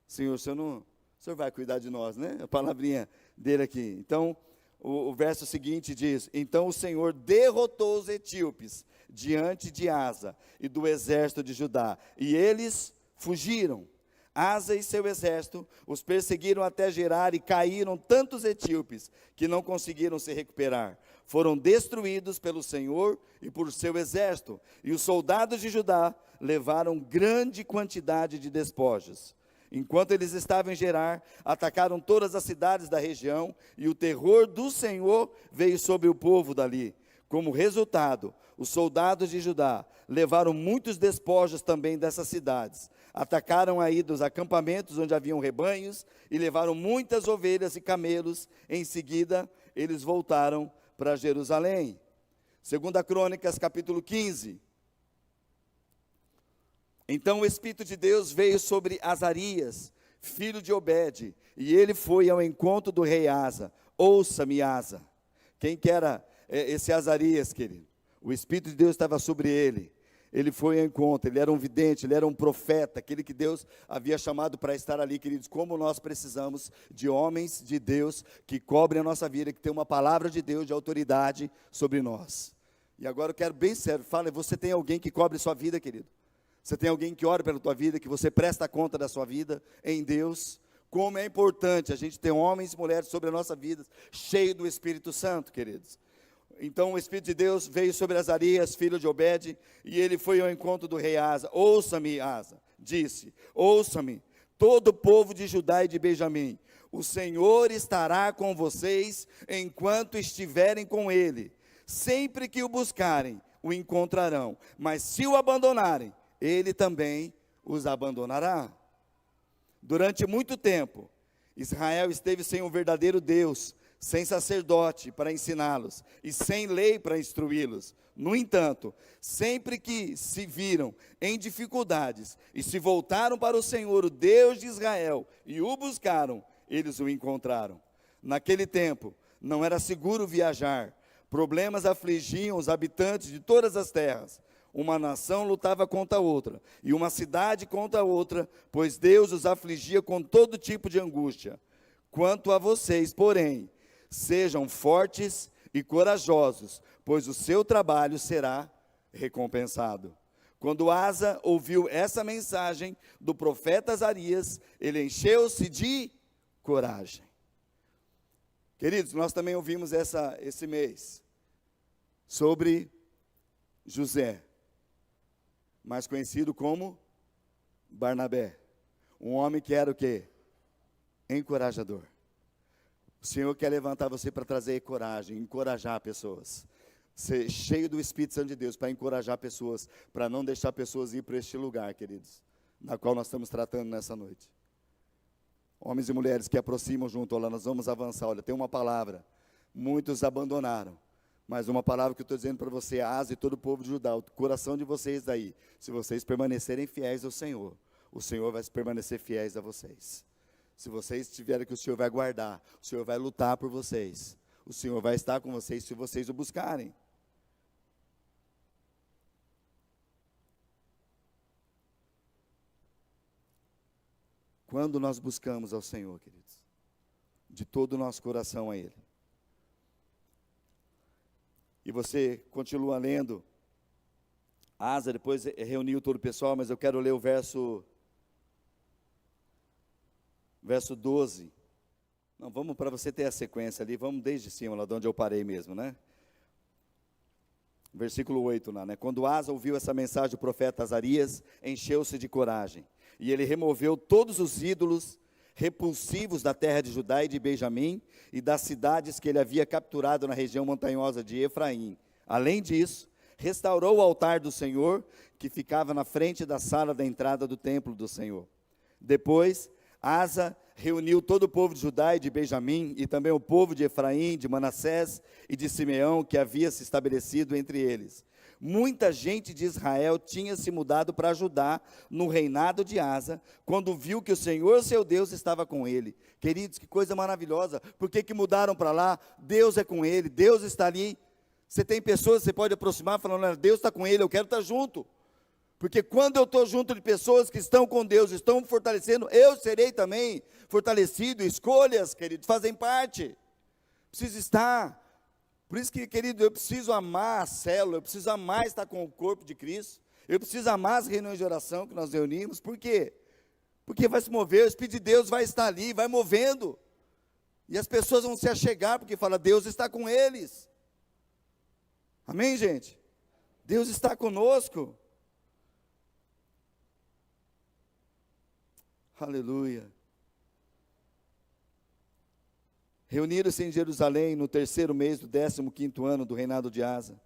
Senhor, o Senhor vai cuidar de nós, né? A palavrinha dele aqui. Então, o verso seguinte diz: então o Senhor derrotou os etíopes diante de Asa e do exército de Judá, e eles fugiram. Asa e seu exército os perseguiram até Gerar, e caíram tantos etíopes que não conseguiram se recuperar. Foram destruídos pelo Senhor e por seu exército, e os soldados de Judá levaram grande quantidade de despojos. Enquanto eles estavam em Gerar, atacaram todas as cidades da região, e o terror do Senhor veio sobre o povo dali. Como resultado, os soldados de Judá levaram muitos despojos também dessas cidades. Atacaram aí dos acampamentos onde haviam rebanhos, e levaram muitas ovelhas e camelos. Em seguida, eles voltaram para Jerusalém. 2 Crônicas, capítulo 15. Então o Espírito de Deus veio sobre Azarias, filho de Obed, e ele foi ao encontro do rei Asa. Ouça-me, Asa. Quem que era esse Azarias, querido? O Espírito de Deus estava sobre ele. Ele foi ao encontro, ele era um vidente, ele era um profeta, aquele que Deus havia chamado para estar ali, queridos. Como nós precisamos de homens de Deus que cobrem a nossa vida, que tem uma palavra de Deus de autoridade sobre nós. E agora eu quero bem sério, fala, você tem alguém que cobre sua vida, querido? Você tem alguém que ora pela tua vida, que você presta conta da sua vida em Deus? Como é importante a gente ter homens e mulheres sobre a nossa vida, cheio do Espírito Santo, queridos. Então o Espírito de Deus veio sobre Azarias, filho de Obed, e ele foi ao encontro do rei Asa. Ouça-me, Asa, disse, ouça-me, todo o povo de Judá e de Benjamim. O Senhor estará com vocês enquanto estiverem com ele. Sempre que o buscarem, o encontrarão. Mas se o abandonarem, ele também os abandonará. Durante muito tempo, Israel esteve sem um verdadeiro Deus, sem sacerdote para ensiná-los, e sem lei para instruí-los. No entanto, sempre que se viram em dificuldades, e se voltaram para o Senhor, o Deus de Israel, e o buscaram, eles o encontraram. Naquele tempo, não era seguro viajar, problemas afligiam os habitantes de todas as terras. Uma nação lutava contra a outra, e uma cidade contra a outra, pois Deus os afligia com todo tipo de angústia. Quanto a vocês, porém, sejam fortes e corajosos, pois o seu trabalho será recompensado. Quando Asa ouviu essa mensagem do profeta Azarias, ele encheu-se de coragem. Queridos, nós também ouvimos esse mês sobre José, mais conhecido como Barnabé, um homem que era o quê? Encorajador. O Senhor quer levantar você para trazer coragem, encorajar pessoas. ser cheio do Espírito Santo de Deus, para encorajar pessoas, para não deixar pessoas ir para este lugar, queridos, na qual nós estamos tratando nessa noite. Homens e mulheres que aproximam junto, olha, nós vamos avançar, olha, tem uma palavra, muitos abandonaram, mas uma palavra que eu estou dizendo para você, Asa e todo o povo de Judá, o coração de vocês daí, se vocês permanecerem fiéis ao Senhor, o Senhor vai permanecer fiéis a vocês. Se vocês tiverem que o Senhor vai guardar, o Senhor vai lutar por vocês, o Senhor vai estar com vocês se vocês o buscarem. Quando nós buscamos ao Senhor, queridos, de todo o nosso coração a Ele. E você continua lendo, Asa depois reuniu todo o pessoal, mas eu quero ler o verso 12. Não, vamos para você ter a sequência ali, vamos desde cima, lá de onde eu parei mesmo, né? Versículo 8 lá, né? Quando Asa ouviu essa mensagem do profeta Azarias, encheu-se de coragem. E ele removeu todos os ídolos repulsivos da terra de Judá e de Benjamim e das cidades que ele havia capturado na região montanhosa de Efraim. Além disso, restaurou o altar do Senhor, que ficava na frente da sala da entrada do templo do Senhor. Depois, Asa reuniu todo o povo de Judá e de Benjamim, e também o povo de Efraim, de Manassés e de Simeão, que havia se estabelecido entre eles. Muita gente de Israel tinha se mudado para Judá no reinado de Asa, quando viu que o Senhor, seu Deus, estava com ele. Queridos, que coisa maravilhosa. Por que mudaram para lá? Deus é com ele, Deus está ali. Você tem pessoas que você pode aproximar falando, Deus está com ele, eu quero estar junto. Porque quando eu estou junto de pessoas que estão com Deus, estão fortalecendo, eu serei também fortalecido. Escolhas, queridos, fazem parte. Preciso estar. Por isso que, querido, eu preciso amar a célula, eu preciso amar estar com o corpo de Cristo, eu preciso amar as reuniões de oração que nós reunimos. Por quê? Porque vai se mover, o Espírito de Deus vai estar ali, vai movendo. E as pessoas vão se achegar, porque fala, Deus está com eles. Amém, gente? Deus está conosco. Aleluia. Reuniram-se em Jerusalém no 3º mês do 15º ano do reinado de Asa.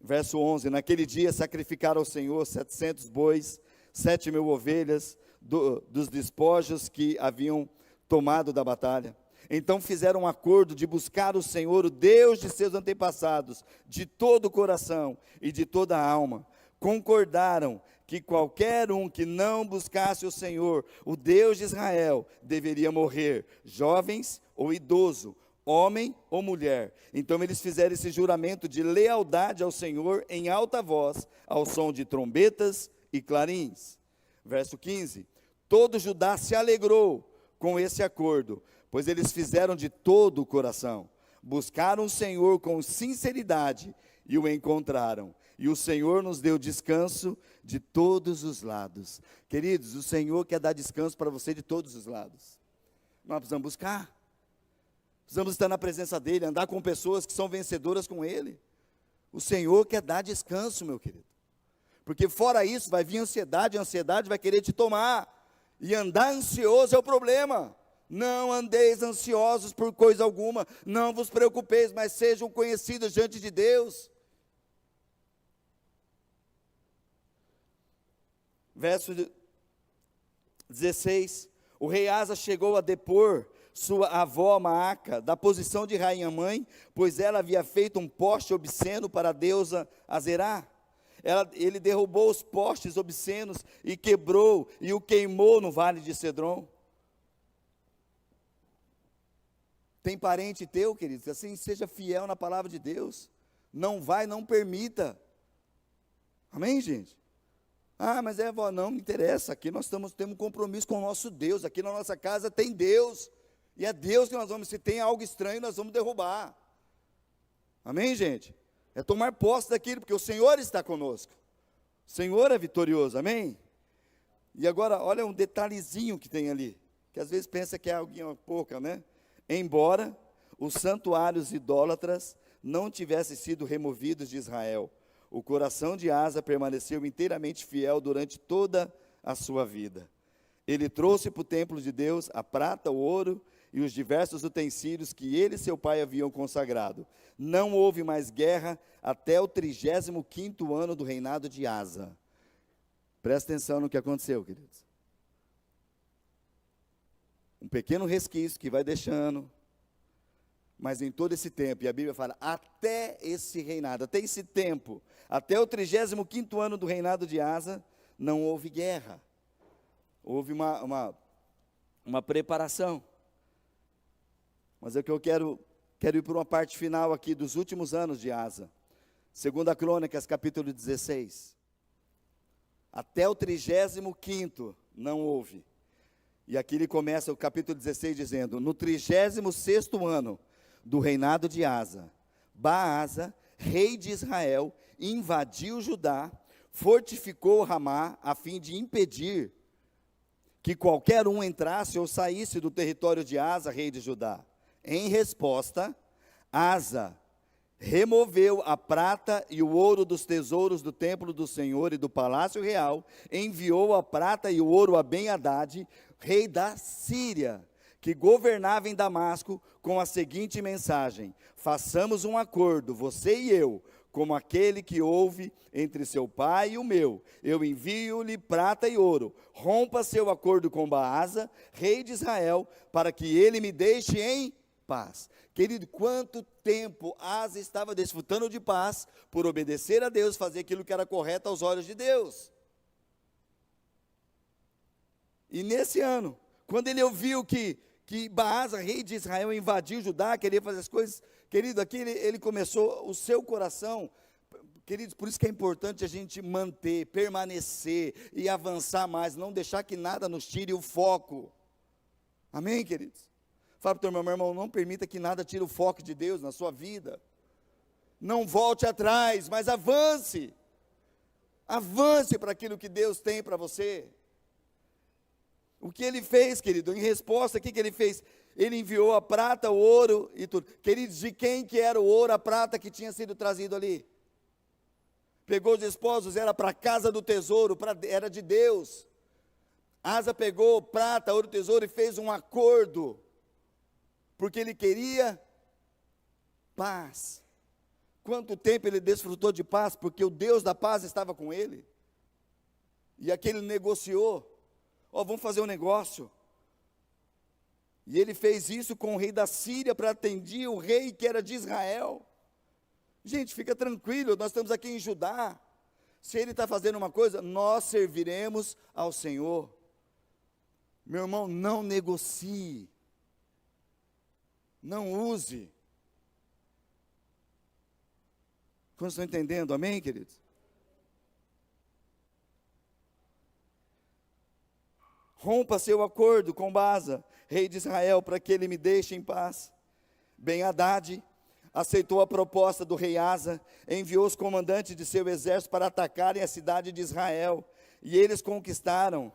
Verso 11, naquele dia sacrificaram ao Senhor 700 bois, 7.000 ovelhas, dos despojos que haviam tomado da batalha. Então fizeram um acordo de buscar o Senhor, o Deus de seus antepassados, de todo o coração e de toda a alma. Concordaram que qualquer um que não buscasse o Senhor, o Deus de Israel, deveria morrer, jovens ou idoso, homem ou mulher. Então eles fizeram esse juramento de lealdade ao Senhor em alta voz, ao som de trombetas e clarins. Verso 15, todo Judá se alegrou com esse acordo, pois eles fizeram de todo o coração, buscaram o Senhor com sinceridade e o encontraram. E o Senhor nos deu descanso de todos os lados. Queridos, o Senhor quer dar descanso para você de todos os lados. Nós precisamos buscar. Precisamos estar na presença dEle, andar com pessoas que são vencedoras com Ele. O Senhor quer dar descanso, meu querido. Porque fora isso, vai vir ansiedade, a ansiedade vai querer te tomar. E andar ansioso é o problema. Não andeis ansiosos por coisa alguma, não vos preocupeis, mas sejam conhecidos diante de Deus. Verso 16, o rei Asa chegou a depor sua avó Maaca da posição de rainha-mãe, pois ela havia feito um poste obsceno para a deusa Azerá. Ele derrubou os postes obscenos e quebrou e o queimou no vale de Cedron. Tem parente teu, queridos, assim, seja fiel na palavra de Deus, não permita. Amém, gente? Ah, mas avó, não me interessa, aqui nós temos um compromisso com o nosso Deus, aqui na nossa casa tem Deus, e é Deus que nós vamos, se tem algo estranho, nós vamos derrubar. Amém, gente? É tomar posse daquilo, porque o Senhor está conosco, o Senhor é vitorioso, amém? E agora, olha um detalhezinho que tem ali, que às vezes pensa que é alguma pouca, né? Embora os santuários idólatras não tivessem sido removidos de Israel, o coração de Asa permaneceu inteiramente fiel durante toda a sua vida. Ele trouxe para o templo de Deus a prata, o ouro e os diversos utensílios que ele e seu pai haviam consagrado. Não houve mais guerra até o 35º ano do reinado de Asa. Presta atenção no que aconteceu, queridos. Um pequeno resquício que vai deixando, mas em todo esse tempo, e a Bíblia fala, até esse reinado, até esse tempo, até o 35º ano do reinado de Asa, não houve guerra. Houve uma preparação. Mas é que eu quero ir para uma parte final aqui dos últimos anos de Asa. 2 Crônicas, capítulo 16. Até o 35º não houve. E aqui ele começa o capítulo 16 dizendo, no 36º ano do reinado de Asa, Baasa, rei de Israel, invadiu Judá, fortificou Ramá, a fim de impedir que qualquer um entrasse ou saísse do território de Asa, rei de Judá. Em resposta, Asa removeu a prata e o ouro dos tesouros do templo do Senhor e do palácio real, enviou a prata e o ouro a Ben-Hadad, rei da Síria, que governava em Damasco, com a seguinte mensagem: façamos um acordo, você e eu, como aquele que houve entre seu pai e o meu. Eu envio-lhe prata e ouro. Rompa seu acordo com Baasa, rei de Israel, para que ele me deixe em paz. Querido, quanto tempo Asa estava desfrutando de paz por obedecer a Deus, fazer aquilo que era correto aos olhos de Deus. E nesse ano, quando ele ouviu que Baasa, rei de Israel, invadiu Judá, queria fazer as coisas, querido, aqui ele começou o seu coração, queridos, por isso que é importante a gente manter, permanecer e avançar mais, não deixar que nada nos tire o foco. Amém, queridos? Fala para o teu irmão, não permita que nada tire o foco de Deus na sua vida. Não volte atrás, mas avance. Avance para aquilo que Deus tem para você. O que ele fez, querido? Em resposta, o que ele fez? Ele enviou a prata, o ouro e tudo. Queridos, de quem que era o ouro, a prata que tinha sido trazido ali? Pegou os esposos, era para a casa do tesouro, era de Deus. Asa pegou prata, ouro, tesouro e fez um acordo, porque ele queria paz. Quanto tempo ele desfrutou de paz, porque o Deus da paz estava com ele. E aquele negociou. Vamos fazer um negócio. E ele fez isso com o rei da Síria para atender o rei que era de Israel. Gente, fica tranquilo, nós estamos aqui em Judá. Se ele está fazendo uma coisa, nós serviremos ao Senhor. Meu irmão, não negocie. Não use. Quantos estão entendendo? Amém, queridos? Rompa seu acordo com Baasa, rei de Israel, para que ele me deixe em paz. Ben-Hadad aceitou a proposta do rei Asa, enviou os comandantes de seu exército para atacarem a cidade de Israel, e eles conquistaram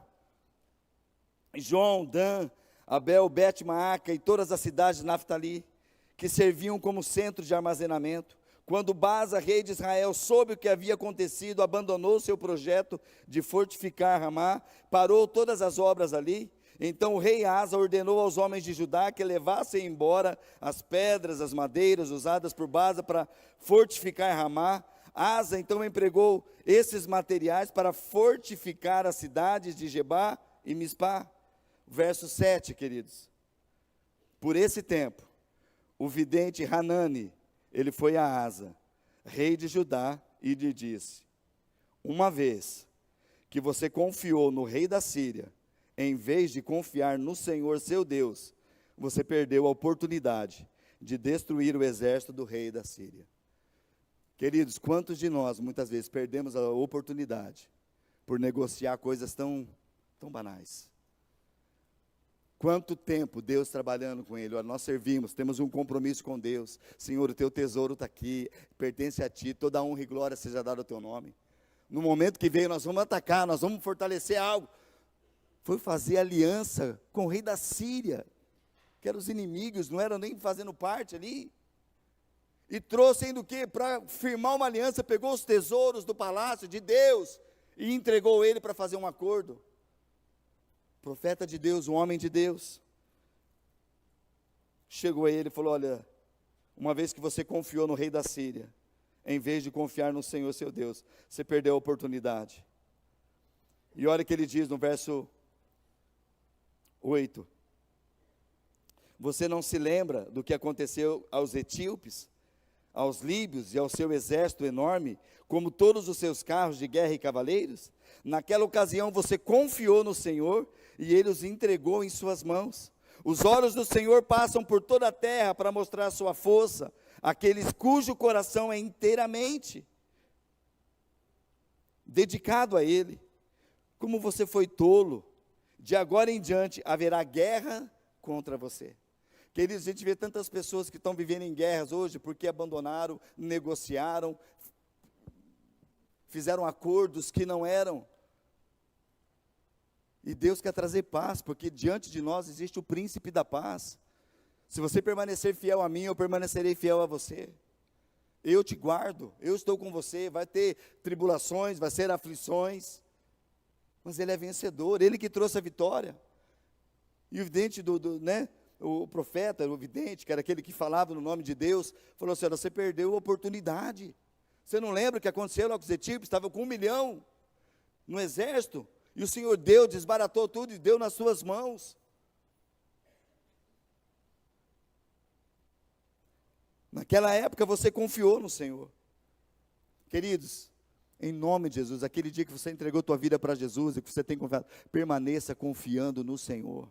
João, Dan, Abel, Bet-Maaca e todas as cidades de Naftali, que serviam como centro de armazenamento. Quando Baasa, rei de Israel, soube o que havia acontecido, abandonou seu projeto de fortificar Ramá, parou todas as obras ali. Então o rei Asa ordenou aos homens de Judá que levassem embora as pedras, as madeiras usadas por Baasa para fortificar Ramá. Asa então empregou esses materiais para fortificar as cidades de Gebá e Mispá. Verso 7, queridos. Por esse tempo, o vidente Hanani, ele foi a Asa, rei de Judá, e lhe disse: uma vez que você confiou no rei da Síria, em vez de confiar no Senhor seu Deus, você perdeu a oportunidade de destruir o exército do rei da Síria. Queridos, quantos de nós muitas vezes perdemos a oportunidade por negociar coisas tão banais? Quanto tempo Deus trabalhando com ele, nós servimos, temos um compromisso com Deus. Senhor, o teu tesouro está aqui, pertence a ti, toda honra e glória seja dada ao teu nome. No momento que veio, nós vamos atacar, nós vamos fortalecer algo. Foi fazer aliança com o rei da Síria, que eram os inimigos, não eram nem fazendo parte ali. E trouxe ainda o quê? Para firmar uma aliança, pegou os tesouros do palácio de Deus e entregou ele para fazer um acordo. Profeta de Deus, um homem de Deus. chegou a ele e falou: olha, uma vez que você confiou no rei da Síria, em vez de confiar no Senhor seu Deus, você perdeu a oportunidade. E olha o que ele diz no verso 8. Você não se lembra do que aconteceu aos etíopes, aos líbios e ao seu exército enorme, como todos os seus carros de guerra e cavaleiros? Naquela ocasião você confiou no Senhor e ele os entregou em suas mãos. Os olhos do Senhor passam por toda a terra para mostrar a sua força, aqueles cujo coração é inteiramente dedicado a Ele. Como você foi tolo, de agora em diante haverá guerra contra você. Queridos, a gente vê tantas pessoas que estão vivendo em guerras hoje porque abandonaram, negociaram, fizeram acordos que não eram. E Deus quer trazer paz, porque diante de nós existe o príncipe da paz. Se você permanecer fiel a mim, eu permanecerei fiel a você. Eu te guardo, eu estou com você. Vai ter tribulações, vai ser aflições, mas Ele é vencedor, Ele que trouxe a vitória. E o vidente o profeta, o vidente, que era aquele que falava no nome de Deus, falou assim: olha, você perdeu a oportunidade. Você não lembra o que aconteceu lá com os etíopes? Estavam com 1 milhão no exército, e o Senhor deu, desbaratou tudo e deu nas suas mãos. Naquela época você confiou no Senhor. Queridos, em nome de Jesus, aquele dia que você entregou tua vida para Jesus e que você tem confiado, permaneça confiando no Senhor.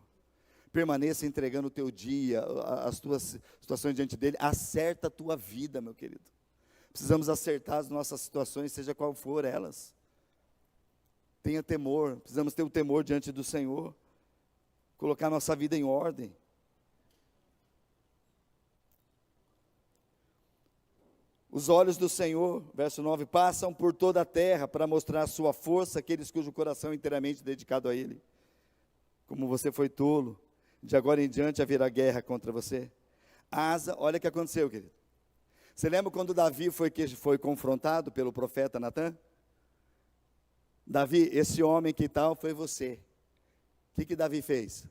Permaneça entregando o teu dia, as tuas situações diante dele. Acerta a tua vida, meu querido. Precisamos acertar as nossas situações, seja qual for elas. Tenha temor, precisamos ter o temor diante do Senhor. Colocar nossa vida em ordem. Os olhos do Senhor, verso 9, passam por toda a terra para mostrar a sua força, aqueles cujo coração é inteiramente dedicado a Ele. Como você foi tolo, de agora em diante haverá guerra contra você. Asa, olha o que aconteceu, querido. Você lembra quando Davi foi confrontado pelo profeta Natã? Davi, esse homem que tal foi você. O que Davi fez?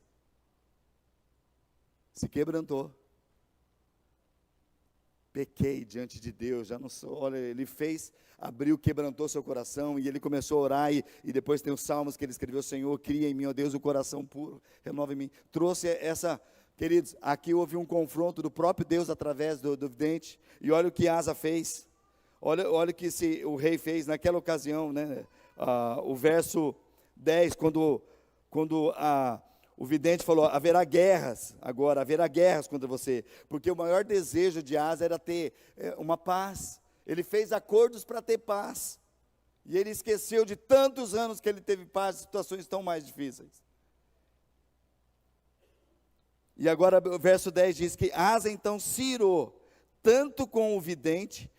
Se quebrantou. Pequei diante de Deus, já não sou. Olha, ele abriu, quebrantou seu coração, e ele começou a orar, e depois tem os salmos que ele escreveu: Senhor, cria em mim, ó Deus, o coração puro, renova em mim. Trouxe queridos, aqui houve um confronto do próprio Deus através do vidente, e olha o que Asa fez, olha o que o rei fez naquela ocasião, né? O verso 10, quando o vidente falou: haverá guerras contra você, porque o maior desejo de Asa era ter uma paz. Ele fez acordos para ter paz, e ele esqueceu de tantos anos que ele teve paz, situações tão mais difíceis. E agora o verso 10 diz que Asa então se irou, tanto com o vidente,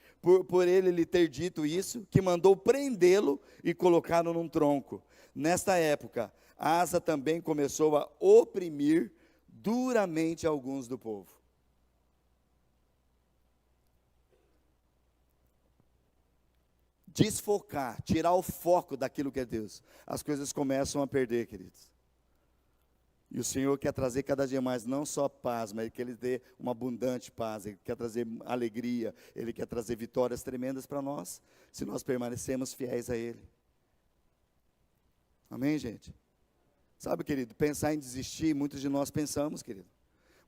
por ele lhe ter dito isso, que mandou prendê-lo e colocá-lo num tronco. Nesta época, Asa também começou a oprimir duramente alguns do povo. Desfocar, tirar o foco daquilo que é Deus. As coisas começam a perder, queridos. E o Senhor quer trazer cada dia mais, não só paz, mas Ele quer ter uma abundante paz. Ele quer trazer alegria, Ele quer trazer vitórias tremendas para nós, se nós permanecemos fiéis a Ele. Amém, gente? Sabe, querido, pensar em desistir, muitos de nós pensamos, querido.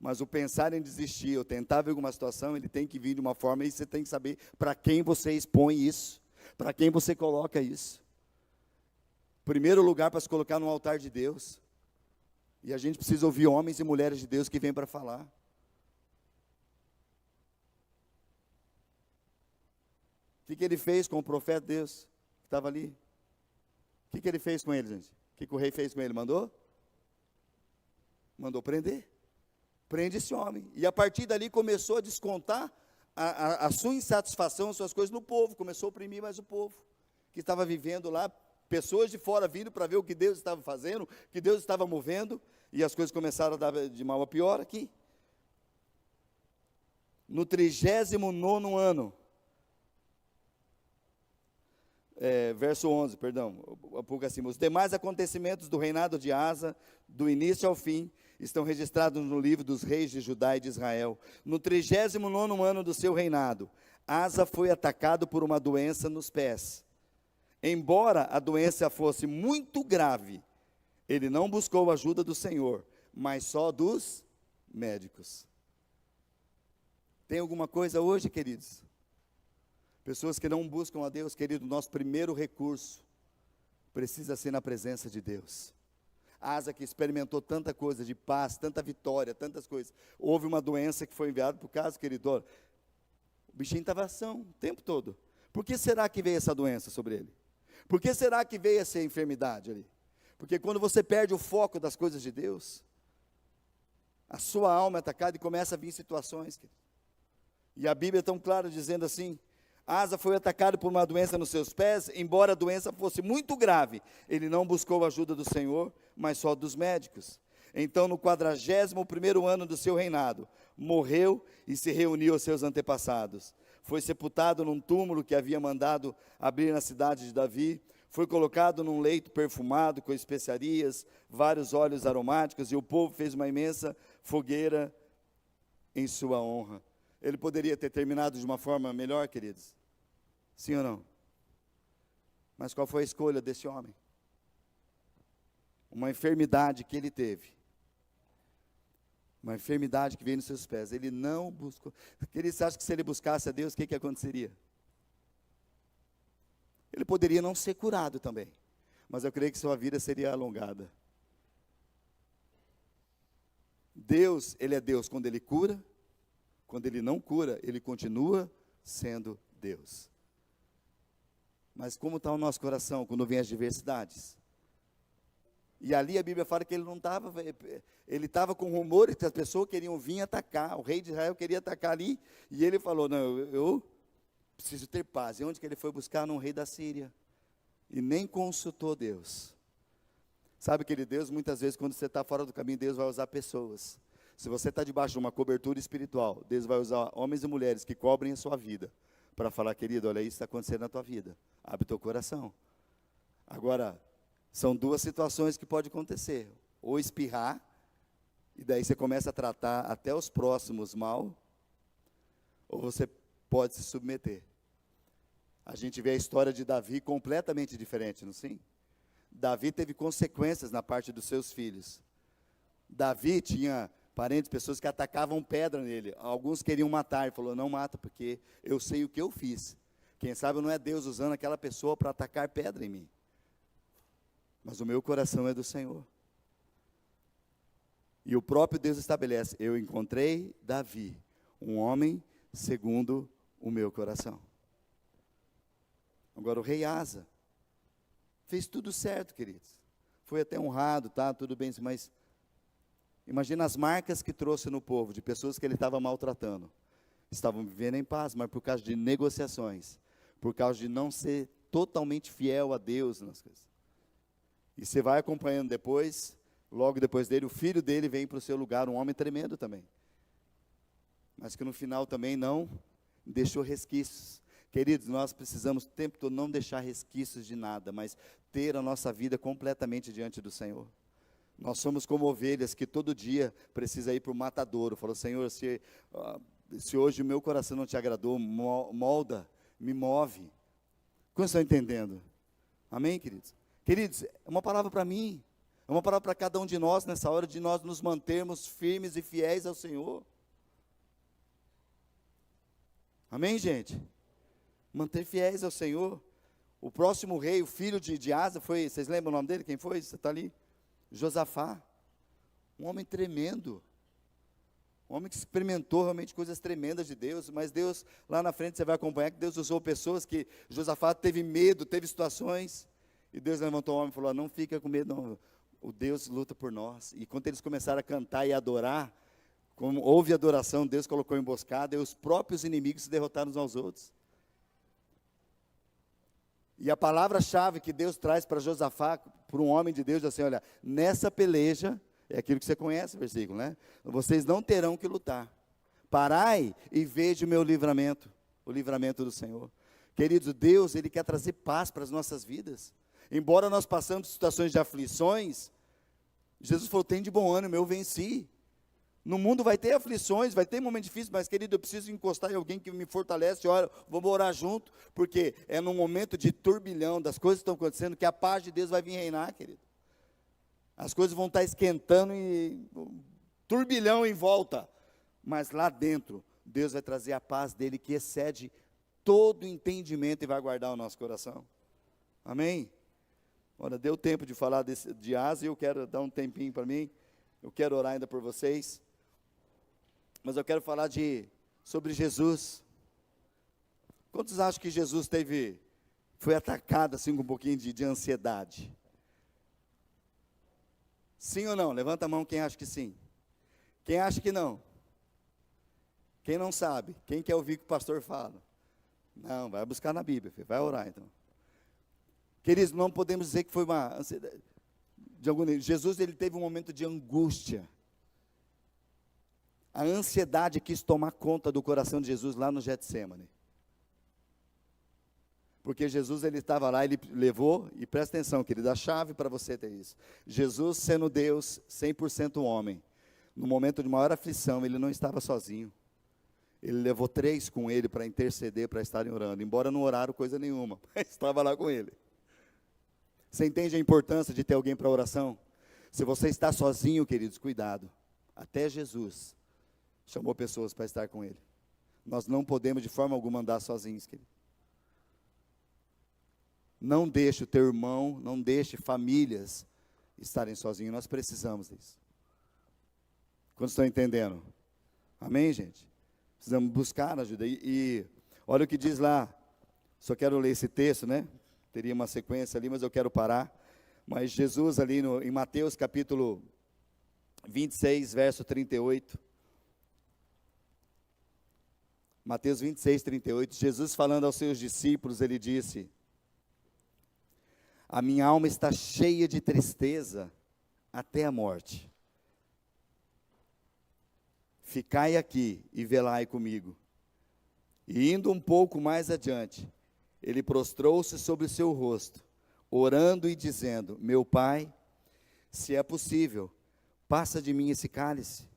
Mas o pensar em desistir, ou tentar ver alguma situação, ele tem que vir de uma forma, e você tem que saber para quem você expõe isso, para quem você coloca isso. Primeiro lugar, para se colocar no altar de Deus. E a gente precisa ouvir homens e mulheres de Deus que vêm para falar. O que ele fez com o profeta de Deus, que estava ali? O que ele fez com ele, gente? O que o rei fez com ele? Mandou prender. Prende esse homem. E a partir dali começou a descontar a sua insatisfação, as suas coisas no povo. Começou a oprimir mais o povo, que estava vivendo lá. Pessoas de fora vindo para ver o que Deus estava fazendo, o que Deus estava movendo. E as coisas começaram a dar de mal a pior aqui. No 39º ano, verso 11, perdão, um pouco acima. Os demais acontecimentos do reinado de Asa, do início ao fim, estão registrados no livro dos reis de Judá e de Israel. No 39º ano do seu reinado, Asa foi atacado por uma doença nos pés. Embora a doença fosse muito grave, ele não buscou a ajuda do Senhor, mas só dos médicos. Tem alguma coisa hoje, queridos? Pessoas que não buscam a Deus, querido, nosso primeiro recurso precisa ser na presença de Deus. Asa, que experimentou tanta coisa de paz, tanta vitória, tantas coisas. Houve uma doença que foi enviada para o caso, querido. Olha, o bichinho estava ação o tempo todo. Por que será que veio essa doença sobre ele? Por que será que veio essa enfermidade ali? Porque quando você perde o foco das coisas de Deus, a sua alma é atacada e começa a vir situações, querido. E a Bíblia é tão clara dizendo assim: Asa foi atacado por uma doença nos seus pés, embora a doença fosse muito grave, ele não buscou a ajuda do Senhor, mas só dos médicos. Então, no 41º ano do seu reinado, morreu e se reuniu aos seus antepassados. Foi sepultado num túmulo que havia mandado abrir na cidade de Davi, foi colocado num leito perfumado com especiarias, vários óleos aromáticos, e o povo fez uma imensa fogueira em sua honra. Ele poderia ter terminado de uma forma melhor, queridos? Sim ou não? Mas qual foi a escolha desse homem? Uma enfermidade que ele teve. Uma enfermidade que veio nos seus pés. Ele não buscou. Queridos, você acha que se ele buscasse a Deus, o que aconteceria? Ele poderia não ser curado também. Mas eu creio que sua vida seria alongada. Deus, Ele é Deus quando Ele cura. Quando Ele não cura, Ele continua sendo Deus. Mas como está o nosso coração quando vem as diversidades? E ali a Bíblia fala que ele não estava, ele estava com rumores que as pessoas queriam vir atacar, o rei de Israel queria atacar ali, e ele falou: não, eu preciso ter paz. E onde que ele foi buscar? No rei da Síria. E nem consultou Deus. Sabe, querido, Deus, muitas vezes quando você está fora do caminho, Deus vai usar pessoas. Se você está debaixo de uma cobertura espiritual, Deus vai usar homens e mulheres que cobrem a sua vida, para falar: querido, olha, isso está acontecendo na tua vida, abre teu coração. Agora, são duas situações que pode acontecer: ou espirrar, e daí você começa a tratar até os próximos mal, ou você pode se submeter. A gente vê a história de Davi completamente diferente, não é sim? Davi teve consequências na parte dos seus filhos. Davi tinha parentes, pessoas que atacavam pedra nele. Alguns queriam matar, ele falou: não mata, porque eu sei o que eu fiz. Quem sabe não é Deus usando aquela pessoa para atacar pedra em mim. Mas o meu coração é do Senhor. E o próprio Deus estabelece: eu encontrei Davi, um homem segundo o meu coração. Agora o rei Asa fez tudo certo, queridos. Foi até honrado, tá, tudo bem, mas imagina as marcas que trouxe no povo, de pessoas que ele estava maltratando. Estavam vivendo em paz, mas por causa de negociações, por causa de não ser totalmente fiel a Deus nas coisas. E você vai acompanhando depois, logo depois dele, o filho dele vem para o seu lugar, um homem tremendo também. Mas que no final também não deixou resquícios. Queridos, nós precisamos o tempo todo não deixar resquícios de nada, mas ter a nossa vida completamente diante do Senhor. Nós somos como ovelhas que todo dia precisa ir para o matadouro. Falou: Senhor, se hoje o meu coração não te agradou, molda, me move. Como estão entendendo? Amém, queridos? Queridos, é uma palavra para mim, é uma palavra para cada um de nós nessa hora de nós nos mantermos firmes e fiéis ao Senhor. Amém, gente? Manter fiéis ao Senhor. O próximo rei, o filho de Asa, foi, vocês lembram o nome dele? Quem foi? Você está ali? Josafá. Um homem tremendo. Um homem que experimentou realmente coisas tremendas de Deus, mas Deus, lá na frente você vai acompanhar que Deus usou pessoas que Josafá teve medo, teve situações, e Deus levantou o homem e falou: não fica com medo não, o Deus luta por nós. E quando eles começaram a cantar e adorar, como houve adoração, Deus colocou emboscada, e os próprios inimigos se derrotaram uns aos outros. E a palavra-chave que Deus traz para Josafá, para um homem de Deus, é assim: olha, nessa peleja, é aquilo que você conhece o versículo, né? Vocês não terão que lutar. Parai e veja o meu livramento, o livramento do Senhor. Queridos, Deus, Ele quer trazer paz para as nossas vidas. Embora nós passamos situações de aflições, Jesus falou, tem de bom ânimo, eu venci. No mundo vai ter aflições, vai ter momentos difíceis, mas querido, eu preciso encostar em alguém que me fortalece, ora, vamos orar junto, porque é num momento de turbilhão, das coisas que estão acontecendo, que a paz de Deus vai vir reinar, querido. As coisas vão estar esquentando e turbilhão em volta, mas lá dentro, Deus vai trazer a paz dele que excede todo entendimento e vai guardar o nosso coração. Amém? Ora, deu tempo de falar de Ásia, eu quero dar um tempinho para mim, eu quero orar ainda por vocês, mas eu quero falar sobre Jesus. Quantos acham que Jesus foi atacado assim com um pouquinho de ansiedade? Sim ou não? Levanta a mão quem acha que sim. Quem acha que não? Quem não sabe? Quem quer ouvir o que o pastor fala? Não, vai buscar na Bíblia, filho. Vai orar então. Queridos, não podemos dizer que foi uma ansiedade. Jesus, ele teve um momento de angústia. A ansiedade quis tomar conta do coração de Jesus lá no Getsêmani. Porque Jesus, ele estava lá, ele levou, e presta atenção, querido, a chave para você ter isso. Jesus, sendo Deus, 100% homem, no momento de maior aflição, ele não estava sozinho. Ele levou 3 com ele para interceder, para estarem orando, embora não oraram coisa nenhuma, mas estava lá com ele. Você entende a importância de ter alguém para oração? Se você está sozinho, queridos, cuidado. Até Jesus chamou pessoas para estar com ele. Nós não podemos de forma alguma andar sozinhos, querido. Não deixe o teu irmão, não deixe famílias estarem sozinhos. Nós precisamos disso. Quantos estão entendendo? Amém, gente? Precisamos buscar ajuda. E olha o que diz lá. Só quero ler esse texto, né? Teria uma sequência ali, mas eu quero parar. Mas Jesus ali em Mateus capítulo 26, verso 38. Mateus 26, 38. Jesus falando aos seus discípulos, ele disse: a minha alma está cheia de tristeza até a morte. Ficai aqui e velai comigo. E indo um pouco mais adiante, ele prostrou-se sobre o seu rosto, orando e dizendo: meu Pai, se é possível, passa de mim esse cálice.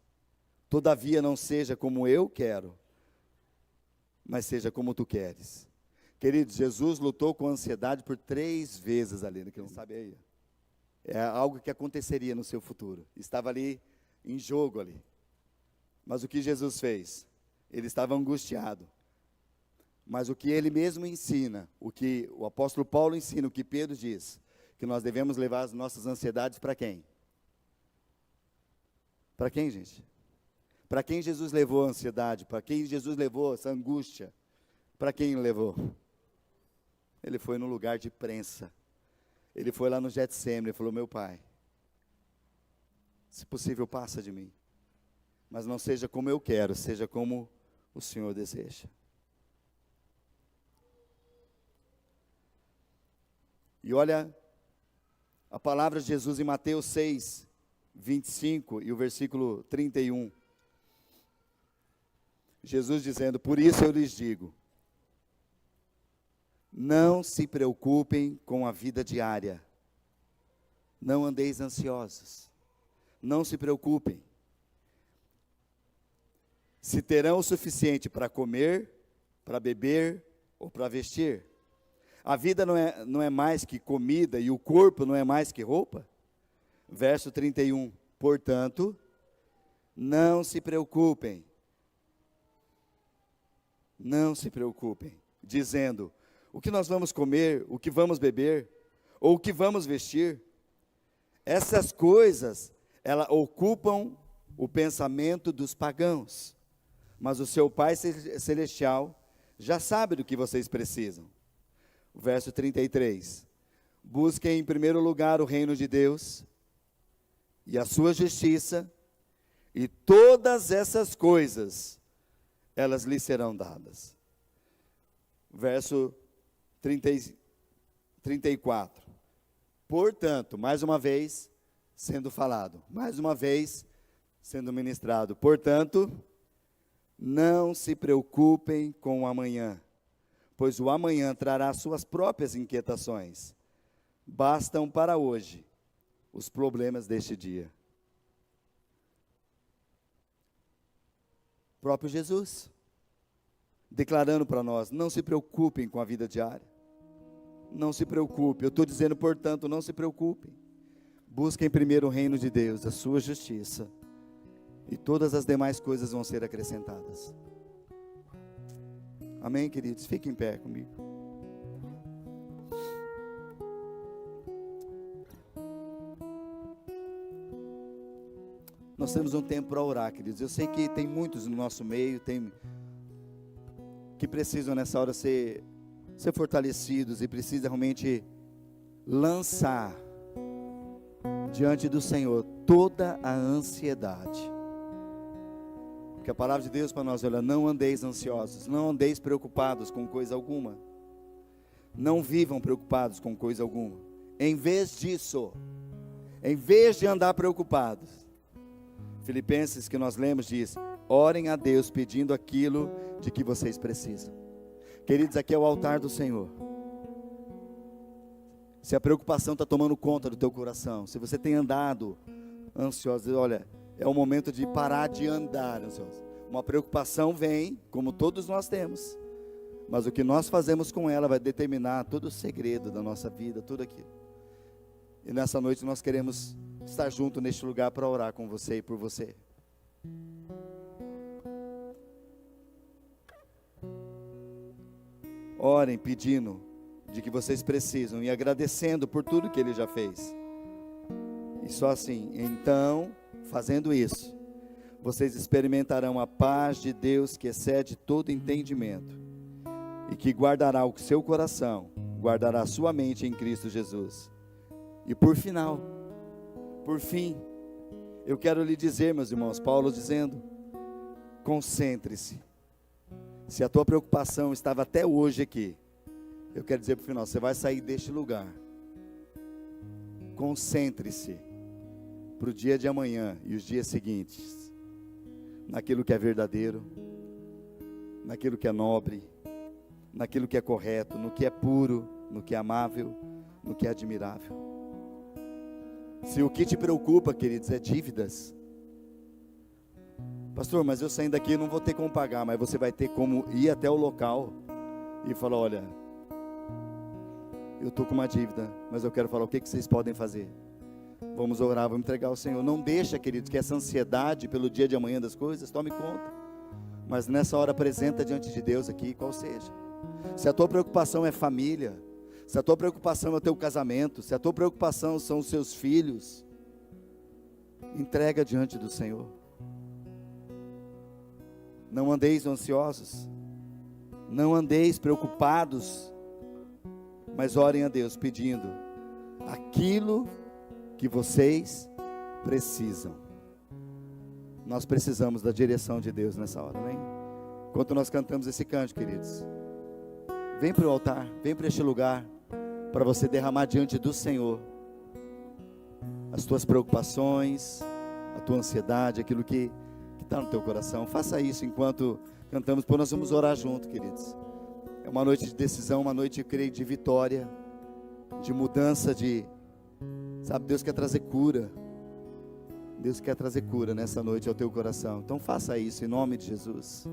Todavia não seja como eu quero, mas seja como tu queres. Queridos, Jesus lutou com ansiedade por 3 vezes ali, né, que não sabe aí. É algo que aconteceria no seu futuro. Estava ali em jogo ali. Mas o que Jesus fez? Ele estava angustiado. Mas o que ele mesmo ensina, o que o apóstolo Paulo ensina, o que Pedro diz, que nós devemos levar as nossas ansiedades para quem? Para quem, gente? Para quem Jesus levou a ansiedade? Para quem Jesus levou essa angústia? Para quem ele levou? Ele foi no lugar de prensa. Ele foi lá no Getsêmani e falou: meu Pai, se possível, passa de mim. Mas não seja como eu quero, seja como o Senhor deseja. E olha a palavra de Jesus em Mateus 6, 25 e o versículo 31. Jesus dizendo: por isso eu lhes digo, não se preocupem com a vida diária. Não andeis ansiosos. Não se preocupem. Se terão o suficiente para comer, para beber ou para vestir. A vida não é mais que comida e o corpo não é mais que roupa? Verso 31. Portanto, não se preocupem. Não se preocupem, dizendo: o que nós vamos comer, o que vamos beber, ou o que vamos vestir? Essas coisas, elas ocupam o pensamento dos pagãos. Mas o seu Pai Celestial já sabe do que vocês precisam. Verso 33. Busquem em primeiro lugar o reino de Deus e a sua justiça, e todas essas coisas, elas lhes serão dadas. Verso 34. Portanto, mais uma vez sendo falado, mais uma vez sendo ministrado. Portanto, não se preocupem com o amanhã, pois o amanhã trará suas próprias inquietações. Bastam para hoje os problemas deste dia. próprio Jesus, declarando para nós: não se preocupem com a vida diária. Não se preocupe. Eu estou dizendo, portanto, não se preocupem. Busquem primeiro o reino de Deus, a sua justiça, e todas as demais coisas vão ser acrescentadas. Amém, queridos? Fiquem em pé comigo. Nós temos um tempo para orar, queridos. Eu sei que tem muitos no nosso meio, que precisam nessa hora ser fortalecidos e precisam realmente lançar diante do Senhor toda a ansiedade. Porque a palavra de Deus para nós, olha, não andeis ansiosos, não andeis preocupados com coisa alguma. Não vivam preocupados com coisa alguma. Em vez disso, em vez de andar preocupados, Filipenses que nós lemos diz: orem a Deus pedindo aquilo de que vocês precisam. Queridos, aqui é o altar do Senhor. Se a preocupação está tomando conta do teu coração, se você tem andado ansioso, olha, é o momento de parar de andar ansioso. Uma preocupação vem, como todos nós temos, mas o que nós fazemos com ela vai determinar todo o segredo da nossa vida, tudo aquilo. E nessa noite nós queremos estar junto neste lugar para orar com você e por você. Orem pedindo de que vocês precisam e agradecendo por tudo que Ele já fez. E só assim, então, fazendo isso, vocês experimentarão a paz de Deus que excede todo entendimento e que guardará o seu coração, guardará a sua mente em Cristo Jesus. E por fim, eu quero lhe dizer, meus irmãos, Paulo dizendo: concentre-se. Se a tua preocupação estava até hoje aqui, eu quero dizer para o final, você vai sair deste lugar. Concentre-se para o dia de amanhã e os dias seguintes, naquilo que é verdadeiro, naquilo que é nobre, naquilo que é correto, no que é puro, no que é amável, no que é admirável. Se o que te preocupa, queridos, é dívidas, pastor, mas eu saindo daqui não vou ter como pagar, mas você vai ter como ir até o local e falar: olha, eu estou com uma dívida, mas eu quero falar o que vocês podem fazer. Vamos orar, vamos entregar ao Senhor. Não deixa, queridos, que essa ansiedade pelo dia de amanhã das coisas tome conta, mas nessa hora apresenta diante de Deus aqui, qual seja. Se a tua preocupação é família, se a tua preocupação é o teu casamento, se a tua preocupação são os seus filhos, entrega diante do Senhor. Não andeis ansiosos, não andeis preocupados, mas orem a Deus pedindo aquilo que vocês precisam. Nós precisamos da direção de Deus nessa hora, amém? Enquanto nós cantamos esse cântico, queridos, vem para o altar, vem para este lugar, para você derramar diante do Senhor as tuas preocupações, a tua ansiedade, aquilo que está no teu coração. Faça isso enquanto cantamos, porque nós vamos orar junto, queridos. É uma noite de decisão, uma noite, eu creio, de vitória, de mudança, sabe, Deus quer trazer cura. Deus quer trazer cura nessa noite ao teu coração. Então faça isso em nome de Jesus.